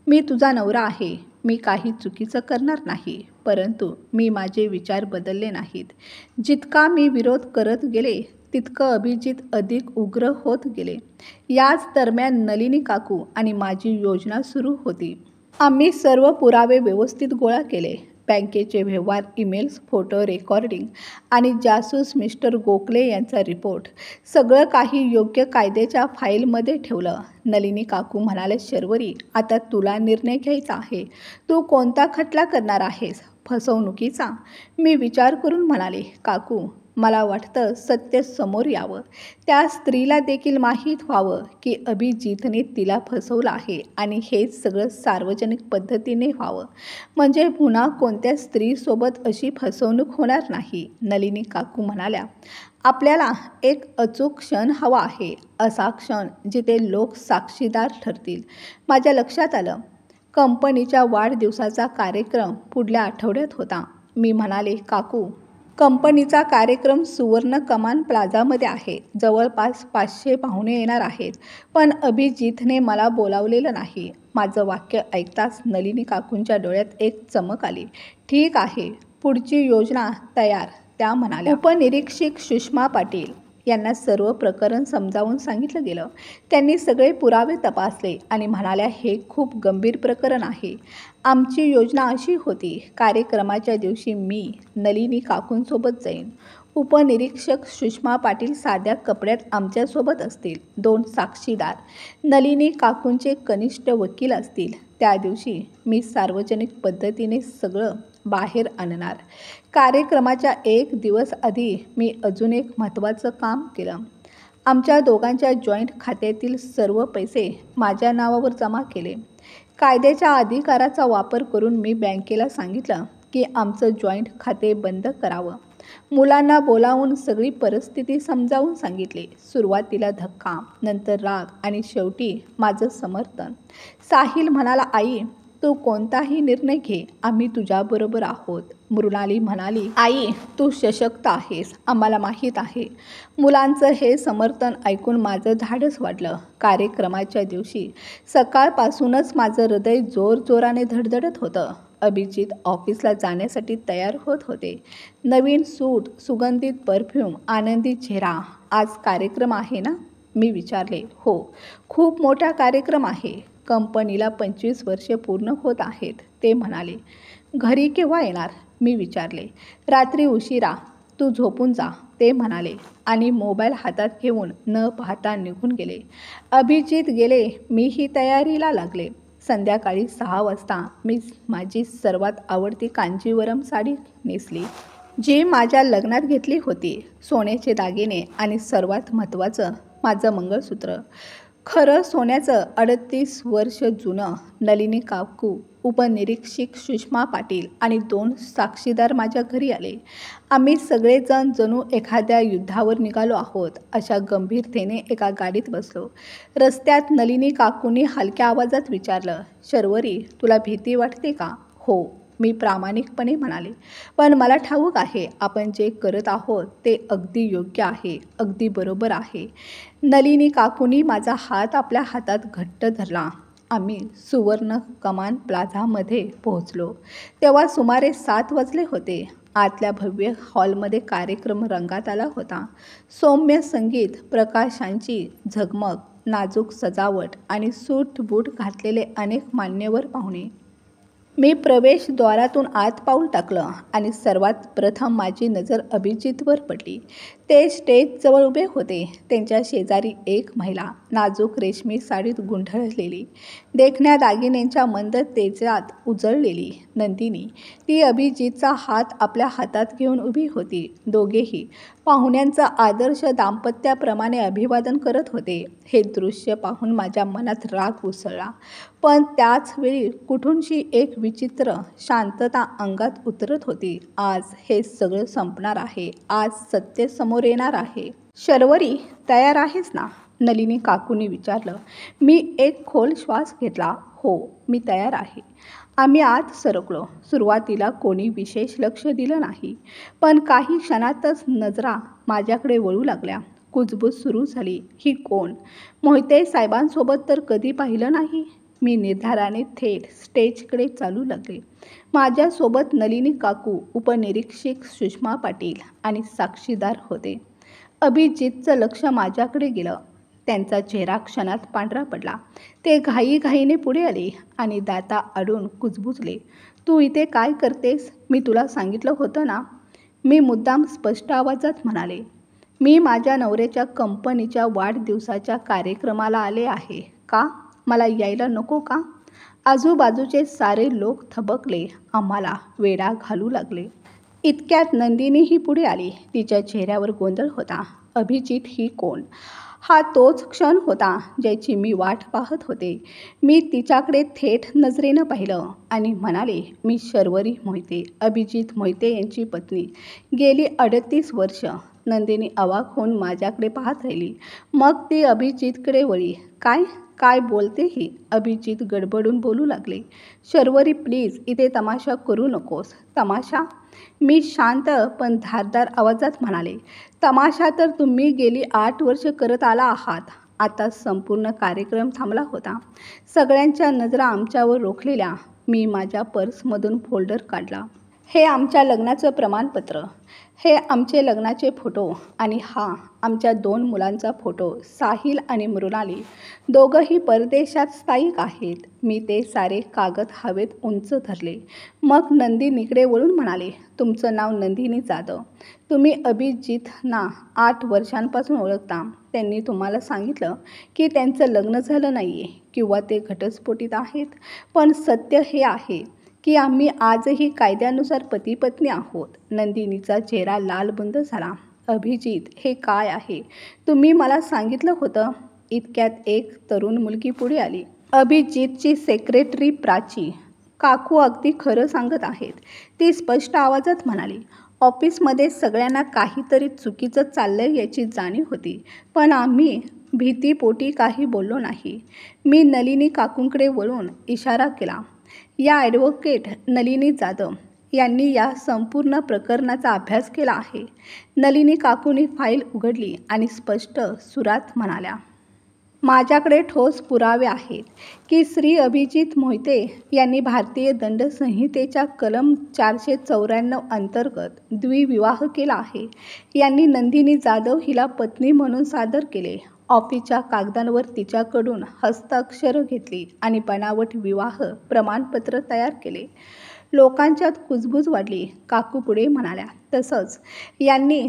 मी तुझा नवरा आहे. मी काही चुकीचं करणार नाही. परंतु मी माझे विचार बदलले नाहीत. जितका मी विरोध करत गेले, तितकं अभिजित अधिक उग्र होत गेले. याच दरम्यान नलिनी काकू आणि माझी योजना सुरू होती. आम्ही सर्व पुरावे व्यवस्थित गोळा केले. बँकेचे व्यवहार, ईमेल्स, फोटो, रेकॉर्डिंग आणि जासूस मिस्टर गोखले यांचा रिपोर्ट, सगळं काही योग्य कायद्याच्या फाईलमध्ये ठेवलं. नलिनी काकू म्हणाले, शर्वरी, आता तुला निर्णय घ्यायचा आहे. तू कोणता खटला करणार आहेस? फसवणुकीचा? मी विचार करून म्हणाले, काकू, मला वाटतं सत्य समोर यावं. त्या स्त्रीला देखील माहीत व्हावं की अभिजितने तिला फसवलं आहे आणि हे सगळं सार्वजनिक पद्धतीने व्हावं. म्हणजे पुन्हा कोणत्या स्त्रीसोबत अशी फसवणूक होणार नाही. नलिनी काकू म्हणाल्या, आपल्याला एक अचूक क्षण हवा आहे. असा क्षण जिथे लोक साक्षीदार ठरतील. माझ्या लक्षात आलं. कंपनीच्या वाढदिवसाचा कार्यक्रम पुढल्या आठवड्यात होता. मी म्हणाले, काकू, कंपनीचा कार्यक्रम सुवर्ण कमान प्लाझामध्ये आहे. जवळपास 500 पाहुणे येणार आहेत. पण अभिजितने मला बोलावलेलं नाही. माझं वाक्य ऐकताच नलिनी काकूंच्या डोळ्यात एक चमक आली. ठीक आहे, पुढची योजना तयार, त्या म्हणाल्या. उपनिरीक्षक सुषमा पाटील यांना सर्व प्रकरण समजावून सांगितलं गेलं. त्यांनी सगळे पुरावे तपासले आणि म्हणाल्या, हे खूप गंभीर प्रकरण आहे. आमची योजना अशी होती, कार्यक्रमाच्या दिवशी मी नलिनी काकूंसोबत जाईन. उपनिरीक्षक सुषमा पाटील साध्या कपड्यात आमच्यासोबत असतील. 2 साक्षीदार नलिनी काकूंचे कनिष्ठ वकील असतील. त्या दिवशी मी सार्वजनिक पद्धतीने सगळं बाहेर आणणार. कार्यक्रमाच्या 1 दिवस आधी मी अजून एक महत्त्वाचं काम केलं. आमच्या दोघांच्या जॉईंट खात्यातील सर्व पैसे माझ्या नावावर जमा केले. कायद्याच्या अधिकाराचा वापर करून मी बँकेला सांगितलं की आमचं जॉईंट खाते बंद करावं. मुलांना बोलावून सगळी परिस्थिती समजावून सांगितली. सुरुवातीला धक्का, नंतर राग आणि शेवटी माझं समर्थन. साहिल म्हणाला, आई, तू कोणताही निर्णय घे, आम्ही तुझ्याबरोबर आहोत. मृणाली म्हणाली, आई, तू सशक्त आहेस, आम्हाला माहीत आहे. मुलांचं हे समर्थन ऐकून माझं धाडस वाढलं. कार्यक्रमाच्या दिवशी सकाळपासूनच माझं हृदय जोरजोराने धडधडत होतं. अभिजित ऑफिसला जाण्यासाठी तयार होत होते. नवीन सूट, सुगंधित परफ्यूम, आनंदी चेहरा. आज कार्यक्रम आहे ना? मी विचारले. हो, खूप मोठा कार्यक्रम आहे. कंपनीला 25 वर्षे पूर्ण होत आहेत, ते म्हणाले. घरी केव्हा येणार? मी विचारले. रात्री उशिरा. तू झोपून जा, ते म्हणाले आणि मोबाईल हातात घेऊन न पाहता निघून गेले. अभिजित गेले, मीही तयारीला लागले. संध्याकाळी 6 वाजता मी माझी सर्वात आवडती कांजीवरम साडी नेसली, जी माझ्या लग्नात घेतली होती. सोन्याचे दागिने आणि सर्वात महत्त्वाचं माझं मंगळसूत्र. खरं सोन्याचं, 38 वर्ष जुनं. नलिनी काकू, उपनिरीक्षक सुषमा पाटील आणि 2 साक्षीदार माझ्या घरी आले. आम्ही सगळेजण जणू एखाद्या युद्धावर निघालो आहोत अशा गंभीरतेने एका गाडीत बसलो. रस्त्यात नलिनी काकूंनी हलक्या आवाजात विचारलं, शर्वरी, तुला भीती वाटते का? हो, मी प्रामाणिकपणे म्हणाले. पण मला ठाऊक आहे, आपण जे करत आहोत ते अगदी योग्य आहे, अगदी बरोबर आहे. नलिनी काकूंनी माझा हात आपल्या हातात घट्ट धरला. आम्ही सुवर्ण कमान प्लाझामध्ये पोहोचलो तेव्हा सुमारे 7 वाजले होते. आतल्या भव्य हॉलमध्ये कार्यक्रम रंगात आला होता. सौम्य संगीत, प्रकाशांची झगमग, नाजूक सजावट आणि सूट बूट घातलेले अनेक मान्यवर पाहुणे. मी प्रवेशद्वारातून आत पाऊल टाकलं आणि सर्वात प्रथम माझी नजर अभिजितवर पडली. ते स्टेजजवळ उभे होते. त्यांच्या शेजारी एक महिला, नाजूक रेशमी साडीत गुंढळलेली, देखण्या दागिन्यांच्या मंद तेजात उजळलेली. नंदिनी. ती अभिजितचा हात आपल्या हातात घेऊन उभी होती. दोघेही पाहुण्यांचं आदर्श दाम्पत्याप्रमाणे अभिवादन करत होते. हे दृश्य पाहून माझ्या मनात राग उसळला. पण त्याच वेळी कुठूनशी एक विचित्र शांतता अंगात उतरत होती. आज हे सगळं संपणार आहे. आज सत्य समोर येणार आहे. शर्वरी, तयार आहेस ना? नलिनी काकूंनी विचारलं. मी एक खोल श्वास घेतला. हो, मी तयार आहे. आम्ही आत सरकलो. सुरुवातीला कोणी विशेष लक्ष दिलं नाही. पण काही क्षणातच नजरा माझ्याकडे वळू लागल्या. कुजबूज सुरू झाली. ही कोण? मोहिते साहेबांसोबत तर कधी पाहिलं नाही. मी निर्धाराने थेट स्टेजकडे चालू लागले. माझ्यासोबत नलिनी काकू, उपनिरीक्षक सुषमा पाटील आणि साक्षीदार होते. अभिजितचं लक्ष माझ्याकडे गेलं. त्यांचा चेहरा क्षणात पांढरा पडला. ते घाईघाईने पुढे आले आणि दाता आडून कुजबुजले. तू इथे काय करतेस? मी तुला सांगितलं होतं ना? मी मुद्दाम स्पष्ट आवाजात म्हणाले. मी माझ्या नवऱ्याच्या कंपनीच्या वाढदिवसाच्या कार्यक्रमाला आले आहे. का? मला यायला नको का? आजूबाजूचे सारे लोक थबकले, आम्हाला वेडा घालू लागले. इतक्यात नंदिनीही पुढे आली. तिच्या चेहऱ्यावर गोंधळ होता. अभिजित ही कोण? हा तोच क्षण होता ज्याची मी वाट पाहत होते. मी तिच्याकडे थेट नजरेनं पाहिलं आणि म्हणाले, मी शर्वरी मोहिते, अभिजित मोहिते यांची पत्नी. गेली 38 वर्ष. नंदिनी अवाक होऊन माझ्याकडे पाहत राहिली. मग ती अभिजितकडे वळली. काय काय बोलते ही? अभिजित गडबडून बोलू लागले. शर्वरी प्लीज, इथे तमाशा करू नकोस. तमाशा? मी शांत पण धारदार आवाजात म्हणाले. तमाशा तर तुम्ही गेली 8 वर्ष करत आला आहात. आता संपूर्ण कार्यक्रम थांबला होता. सगळ्यांच्या नजरा आमच्यावर रोखलेल्या. मी माझ्या पर्समधून फोल्डर काढला. हे आमच्या लग्नाचं प्रमाणपत्र. हे आमचे लग्नाचे फोटो आणि हा आमच्या 2 मुलांचा फोटो, साहिल आणि मृणाली. दोघंही परदेशात स्थायिक आहेत. मी ते सारे कागद हवेत उंच धरले. मग नंदिनीकडे वळून म्हणाले, तुमचं नाव नंदिनी जाधव. तुम्ही अभिजितना 8 वर्षांपासून ओळखता. त्यांनी तुम्हाला सांगितलं की त्यांचं लग्न झालं नाही आहे किंवा ते घटस्फोटीत आहेत. पण सत्य हे आहे की आम्ही आजही कायद्यानुसार पती पत्नी आहोत. नंदिनीचा चेहरा लालबुंद झाला. अभिजित, हे काय आहे? तुम्ही मला सांगितलं होतं. इतक्यात एक तरुण मुलगी पुढे आली. अभिजितची सेक्रेटरी प्राची. काकू अगदी खरं सांगत आहेत, ती स्पष्ट आवाजात म्हणाली. ऑफिसमध्ये सगळ्यांना काहीतरी चुकीचं चाललंय याची जाणीव होती, पण आम्ही भीतीपोटी काही बोललो नाही. मी नलिनी काकूंकडे वळून इशारा केला. या ॲडव्होकेट नलिनी जाधव यांनी या संपूर्ण प्रकरणाचा अभ्यास केला आहे. नलिनी काकूंनी फाईल उघडली आणि स्पष्ट सुरात म्हणाल्या, माझ्याकडे ठोस पुरावे आहेत की श्री अभिजित मोहिते यांनी भारतीय दंड संहितेच्या कलम 494 अंतर्गत द्विविवाह केला आहे. यांनी नंदिनी जाधव हिला पत्नी म्हणून सादर केले. ऑफिसच्या कागदांवर तिच्याकडून हस्ताक्षरं घेतली आणि बनावट विवाह प्रमाणपत्र तयार केले. लोकांच्यात कुजबूज वाढली. काकू पुढे म्हणाल्या, तसंच यांनी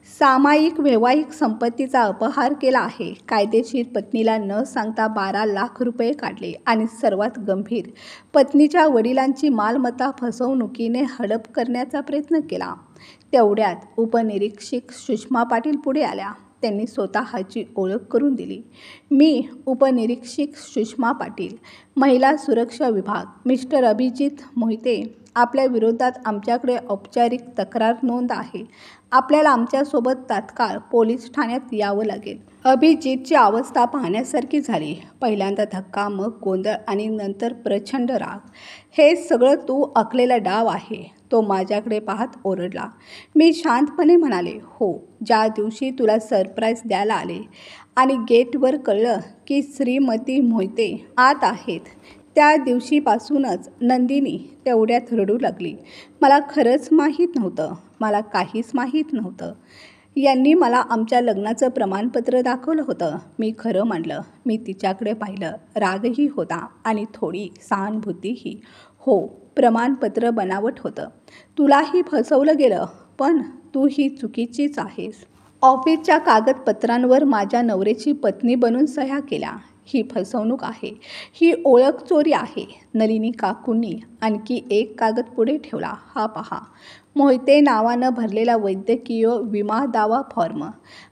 सामायिक वैवाहिक संपत्तीचा अपहार केला आहे. कायदेशीर पत्नीला न सांगता 12 लाख रुपये काढले आणि सर्वात गंभीर, पत्नीच्या वडिलांची मालमत्ता फसवणुकीने हडप करण्याचा प्रयत्न केला. तेवढ्यात उपनिरीक्षक सुषमा पाटील पुढे आल्या. त्यांनी स्वतःची ओळख करून दिली. मी उपनिरीक्षक सुषमा पाटील, महिला सुरक्षा विभाग. मिस्टर अभिजित मोहिते, आपल्या विरोधात आमच्याकडे औपचारिक तक्रार नोंद आहे. आपल्याला आमच्यासोबत तात्काळ पोलीस ठाण्यात यावं लागेल. अभिजितची अवस्था पाहण्यासारखी झाली. पहिल्यांदा धक्का, मग गोंधळ आणि नंतर प्रचंड राग. हे सगळं तू आखलेला डाव आहे, तो माझ्याकडे पाहत ओरडला. मी शांतपणे म्हणाले, हो. ज्या दिवशी तुला सरप्राईज द्यायला आले आणि गेटवर कळलं की श्रीमती मोहिते आत आहेत, त्या दिवशीपासूनच. नंदिनी तेवढ्यात रडू लागली. मला खरंच माहीत नव्हतं. मला काहीच माहीत नव्हतं. यांनी मला आमच्या लग्नाचं प्रमाणपत्र दाखवलं होतं. मी खरं मानलं. मी तिच्याकडे पाहिलं. रागही होता आणि थोडी सहानुभूतीही. हो, प्रमाणपत्र बनावट होतं. तुलाही फसवलं गेलं, पण तू ही चुकीचीच आहेस. ऑफिसच्या कागदपत्रांवर माझ्या नवऱ्याची पत्नी बनून सह्या केल्या. ही फसवणूक आहे. ही ओळख चोरी आहे. नलिनी काकूंनी आणखी एक कागद पुढे ठेवला. हा पहा. मोहिते नावानं भरलेला वैद्यकीय विमा दावा फॉर्म.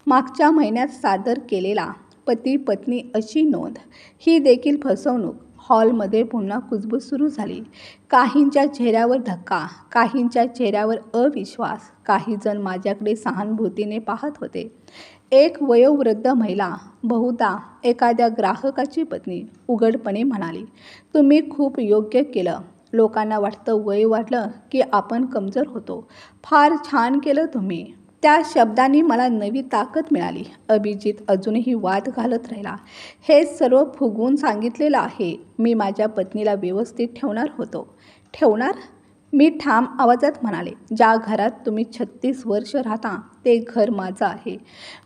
मागच्या महिन्यात सादर केलेला. पती पत्नी अशी नोंद. ही देखील फसवणूक. हॉलमध्ये पुन्हा कुजबूज सुरू झाली. काहींच्या चेहऱ्यावर धक्का, काहींच्या चेहऱ्यावर अविश्वास. काही जण माझ्याकडे सहानुभूतीने पाहत होते. एक वयोवृद्ध महिला, बहुधा एखाद्या ग्राहकाची पत्नी, उघडपणे म्हणाली, तुम्ही खूप योग्य केलं. लोकांना वाटतं वय वाढलं की आपण कमजोर होतो. फार छान केलं तुम्ही. त्या शब्दांनी मला नवी ताकद मिळाली. अभिजित अजूनही वाद घालत राहिला. हे सर्व फुगवून सांगितलेलं आहे. मी माझ्या पत्नीला व्यवस्थित ठेवणार होतो. ठेवणार? मी ठाम आवाजात म्हणाले. ज्या घरात तुम्ही 36 वर्ष राहता ते घर माझं आहे.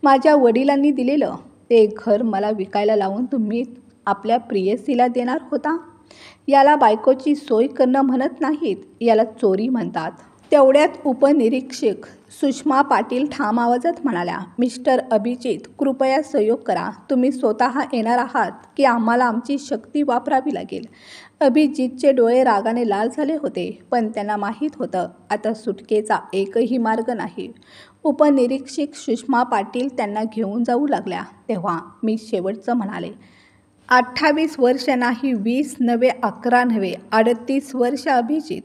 माझ्या वडिलांनी दिलेलं. ते घर मला विकायला लावून तुम्ही आपल्या प्रेयसीला देणार होता. याला बायकोची सोय करणं म्हणत नाहीत, याला चोरी म्हणतात. तेवढ्यात उपनिरीक्षक सुषमा पाटील ठाम आवाजात म्हणाल्या, मिस्टर अभिजित, कृपया सहयोग करा. तुम्ही स्वतः येणार आहात की आम्हाला आमची शक्ती वापरावी लागेल? अभिजितचे डोळे रागाने लाल झाले होते, पण त्यांना माहीत होतं आता सुटकेचा एकही मार्ग नाही. उपनिरीक्षक सुषमा पाटील त्यांना घेऊन जाऊ लागल्या तेव्हा मी शेवटचं म्हणाले, 28 वर्ष नाही, 20 नव्हे, 11 नव्हे, 38 वर्ष अभिजित.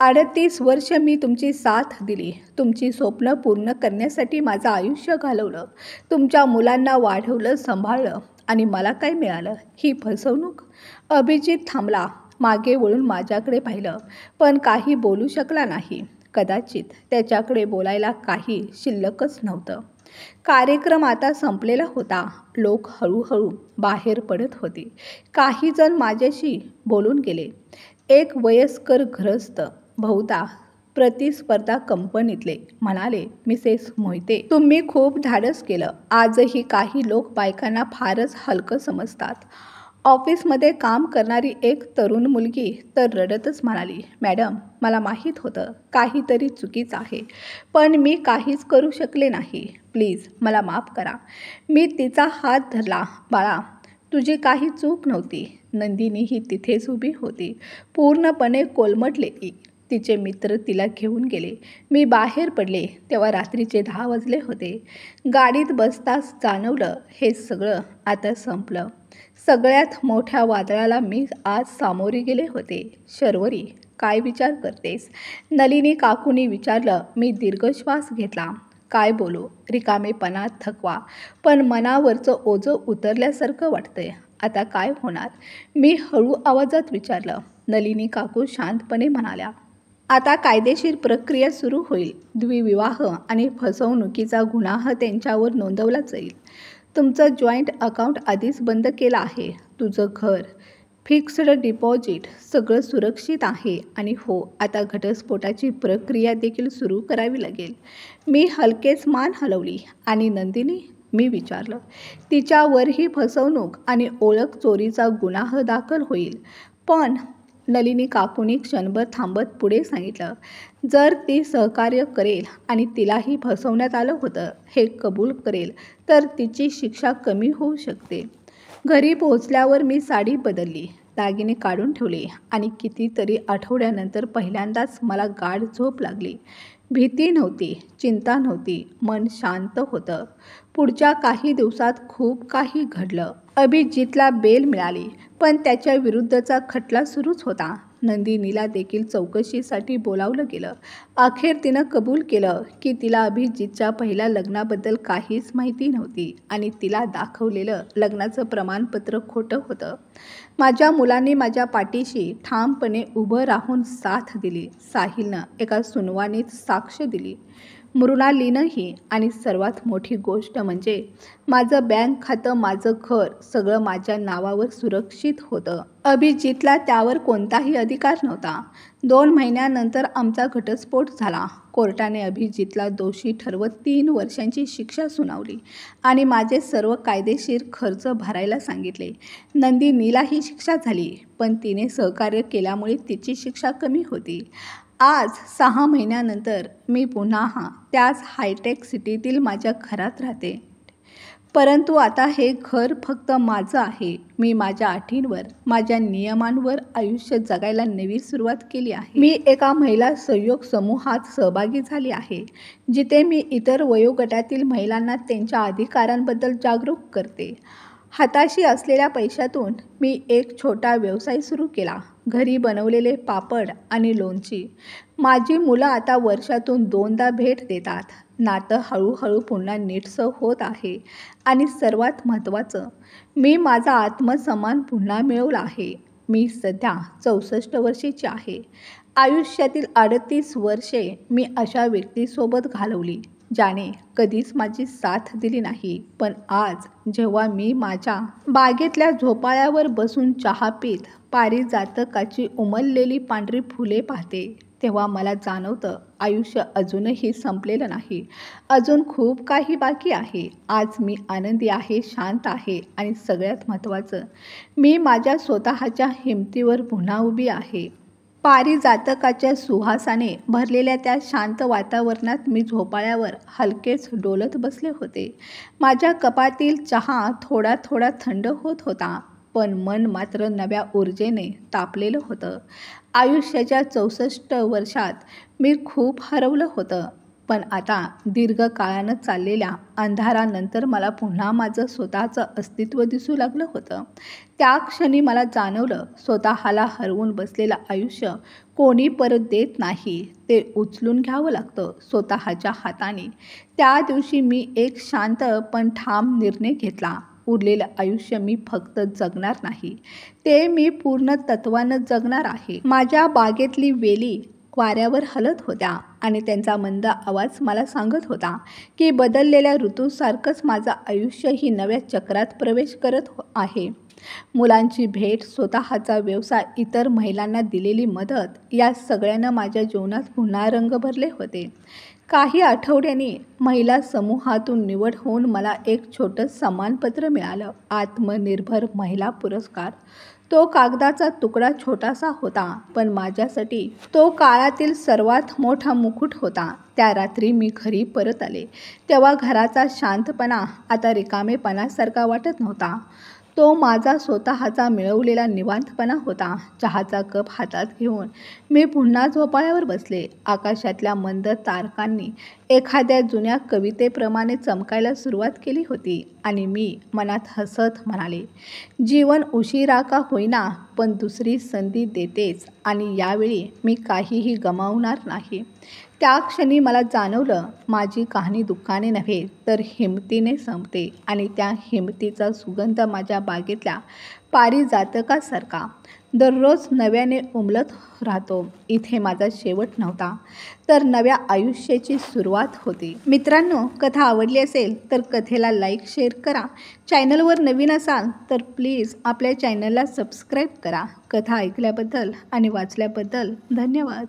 38 वर्ष मी तुमची साथ दिली, तुमची स्वप्न पूर्ण करण्यासाठी माझं आयुष्य घालवलं, तुमच्या मुलांना वाढवलं, सांभाळलं, आणि मला काय मिळालं? ही फसवणूक. अभिजित थांबला, मागे वळून माझ्याकडे पाहिलं, पण काही बोलू शकला नाही. कदाचित त्याच्याकडे बोलायला काही शिल्लकच नव्हतं. कार्यक्रम आता संपलेला होता. लोक हळूहळू बाहेर पडत होते. काही जण माझ्याशी बोलून गेले. एक वयस्कर गृहस्थ, बहुधा प्रतिस्पर्धा कंपनीतले, म्हणाले, मिसेस मोहिते, तुम्ही खूप धाडस केलं. आजही काही लोक बायकांना फारच हलकं समजतात. ऑफिसमध्ये काम करणारी एक तरुण मुलगी तर रडतच म्हणाली, मॅडम, मला माहीत होतं काहीतरी चुकीचं आहे, पण मी काहीच करू शकले नाही. प्लीज मला माफ करा. मी तिचा हात धरला. बाळा, तुझी काही चूक नव्हती. नंदिनीही तिथेच उभी होती, पूर्णपणे कोलमडलेली. तिचे मित्र तिला घेऊन गेले. मी बाहेर पडले तेव्हा रात्रीचे 10 वाजले होते. गाडीत बसताच जाणवलं, हे सगळं आता संपलं. सगळ्यात मोठ्या वादळाला मी आज सामोरे गेले होते. शर्वरी, काय विचार करतेस? नलिनी काकूंनी विचारलं. मी दीर्घ श्वास घेतला. काय बोलू? रिकामेपणा, थकवा, पण मनावरचं ओझं उतरल्यासारखं वाटतंय. आता काय होणार? मी हळू आवाजात विचारलं. नलिनी काकू शांतपणे म्हणाल्या, आता कायदेशीर प्रक्रिया सुरू होईल. द्विविवाह आणि फसवणुकीचा गुन्हा त्यांच्यावर नोंदवला जाईल. तुमचं जॉईंट अकाउंट आधीच बंद केलं आहे. तुझं घर, फिक्स्ड डिपॉझिट, सगळं सुरक्षित आहे. आणि हो, आता घटस्फोटाची प्रक्रिया देखील सुरू करावी लागेल. मी हलकेच मान हलवली. आणि नंदिनी? मी विचारलं. तिच्यावरही फसवणूक आणि ओळख चोरीचा गुन्हा दाखल होईल. पण नलिनी काकूंनी क्षणभर थांबत पुढे सांगितलं, जर ती सहकार्य करेल आणि तिलाही फसवण्यात आलं होतं हे कबूल करेल तर तिची शिक्षा कमी होऊ शकते. घरी पोहोचल्यावर मी साडी बदलली, दागिने काढून ठेवले आणि कितीतरी आठवड्यानंतर पहिल्यांदाच मला गाढ झोप लागली. भीती नव्हती, चिंता नव्हती, मन शांत होतं. पुढच्या काही दिवसात खूप काही घडलं. अभिजितला बेल मिळाली, पण त्याच्या विरुद्धचा खटला सुरूच होता. नंदिनीला देखील चौकशीसाठी बोलावलं गेलं. अखेर तिनं कबूल केलं की तिला अभिजितच्या पहिल्या लग्नाबद्दल काहीच माहिती नव्हती आणि तिला दाखवलेलं लग्नाचं प्रमाणपत्र खोटं होतं. माझ्या मुलांनी माझ्या पाठीशी ठामपणे उभं राहून साथ दिली. साहिलनं एका सुनावणीत साक्ष दिली, मृणालीनंही, आणि सर्वात मोठी गोष्ट म्हणजे माझं बँक खातं, माझं घर, सगळं माझ्या नावावर सुरक्षित होतं. अभिजितला त्यावर कोणताही अधिकार नव्हता. 2 महिन्यानंतर आमचा घटस्फोट झाला. कोर्टाने अभिजितला दोषी ठरवत 3 वर्षांची शिक्षा सुनावली आणि माझे सर्व कायदेशीर खर्च भरायला सांगितले. नंदिनीलाही शिक्षा झाली, पण तिने सहकार्य केल्यामुळे तिची शिक्षा कमी होती. आज 6 महिन्यानंतर मी पुन्हा त्याच हायटेक सिटीतील माझ्या घरात राहते. परंतु आता हे घर फक्त माझं आहे. मी माझ्या अटींवर, माझ्या नियमांवर आयुष्य जगायला नवी सुरुवात केली आहे. मी एका महिला सहयोग समूहात सहभागी झाली आहे, जिथे मी इतर वयोगटातील महिलांना त्यांच्या अधिकारांबद्दल जागरूक करते. हाताशी असलेल्या पैशातून मी एक छोटा व्यवसाय सुरू केला, घरी बनवलेले पापड आणि लोणची. माझी मुलं आता वर्षातून 2दा भेट देतात. नातं हळूहळू पुन्हा नीटसं होत आहे. आणि सर्वात महत्त्वाचं, मी माझा आत्मसन्मान पुन्हा मिळवला आहे. मी सध्या 64 वर्षाची आहे. आयुष्यातील 38 वर्षे मी अशा व्यक्तीसोबत घालवली ज्याने कधीच माझी साथ दिली नाही. पण आज जेव्हा मी माझ्या बागेतल्या झोपाळ्यावर बसून चहा पीत पारिजातकाची उमललेली पांढरी फुले पाहते, तेव्हा मला जाणवतं आयुष्य अजूनही संपलेलं नाही. अजून खूप काही बाकी आहे. आज मी आनंदी आहे, शांत आहे आणि सगळ्यात महत्त्वाचं, मी माझ्या स्वतःच्या हिमतीवर पुन्हा उभी आहे. पारिजातकाच्या सुवासाने भरलेल्या त्या शांत वातावरणात मी झोपाळ्यावर हलकेच डोलत बसले होते. माझ्या कपातील चहा थोडा थोडा थंड होत होता. पण मन मात्र नव्या ऊर्जेने तापलेलं होतं. आयुष्याच्या 64 वर्षात मी खूप हरवलं होतं. पण आता दीर्घ काळानं चाललेल्या अंधारानंतर मला पुन्हा माझं स्वतःचं अस्तित्व दिसू लागलं होतं. त्या क्षणी मला जाणवलं, स्वतःला हरवून बसलेलं आयुष्य कोणी परत देत नाही, ते उचलून घ्यावं लागतं स्वतःच्या हाताने. त्या दिवशी मी एक शांत पण ठाम निर्णय घेतला. उरलेलं आयुष्य मी फक्त जगणार नाही, ते मी पूर्ण तत्वानं जगणार आहे. माझ्या बागेतली वेली वाऱ्यावर हलत होत्या आणि त्यांचा मंद आवाज मला सांगत होता की बदललेल्या ऋतूसारखंच माझं आयुष्यही नव्या चक्रात प्रवेश करत आहे. मुलांची भेट, स्वतःचा व्यवसाय, इतर महिलांना दिलेली मदत, या सगळ्यानं माझ्या जीवनात पुन्हा रंग भरले होते. काही आठवड्यांनी महिला समूहातून निवड होऊन मला एक छोटं सन्मानपत्र मिळालं, आत्मनिर्भर महिला पुरस्कार. तो कागदाचा तुकडा छोटासा होता, पण माझ्यासाठी तो काळातील सर्वात मोठा मुकुट होता. त्या रात्री मी घरी परत आले तेव्हा घराचा शांतपणा आता रिकामेपणासारखा वाटत नव्हता. तो माझा स्वतःचा मिळवलेला निवांतपणा होता. चहाचा कप हातात घेऊन मी पुन्हा झोपाळ्यावर बसले. आकाशातल्या मंद तारकांनी एखाद्या जुन्या कवितेप्रमाणे चमकायला सुरुवात केली होती आणि मी मनात हसत म्हणाले, जीवन उशिरा का होईना पण दुसरी संधी देतेच आणि यावेळी मी काहीही गमावणार नाही. त्या क्षणी मला जाणवलं, माझी कहाणी दुःखाने नव्हे तर हिमतीने संपते आणि त्या हिमतीचा सुगंध माझ्या बागेतल्या पारिजातकासारखा दररोज नव्याने उमलत राहतो. इथे माझा शेवट नव्हता, तर नव्या आयुष्याची सुरुवात होती. मित्रांनो, कथा आवडली असेल तर कथेला लाईक, शेअर करा. चॅनलवर नवीन असाल तर प्लीज आपल्या चॅनलला सबस्क्राईब करा. कथा ऐकल्याबद्दल आणि वाचल्याबद्दल धन्यवाद.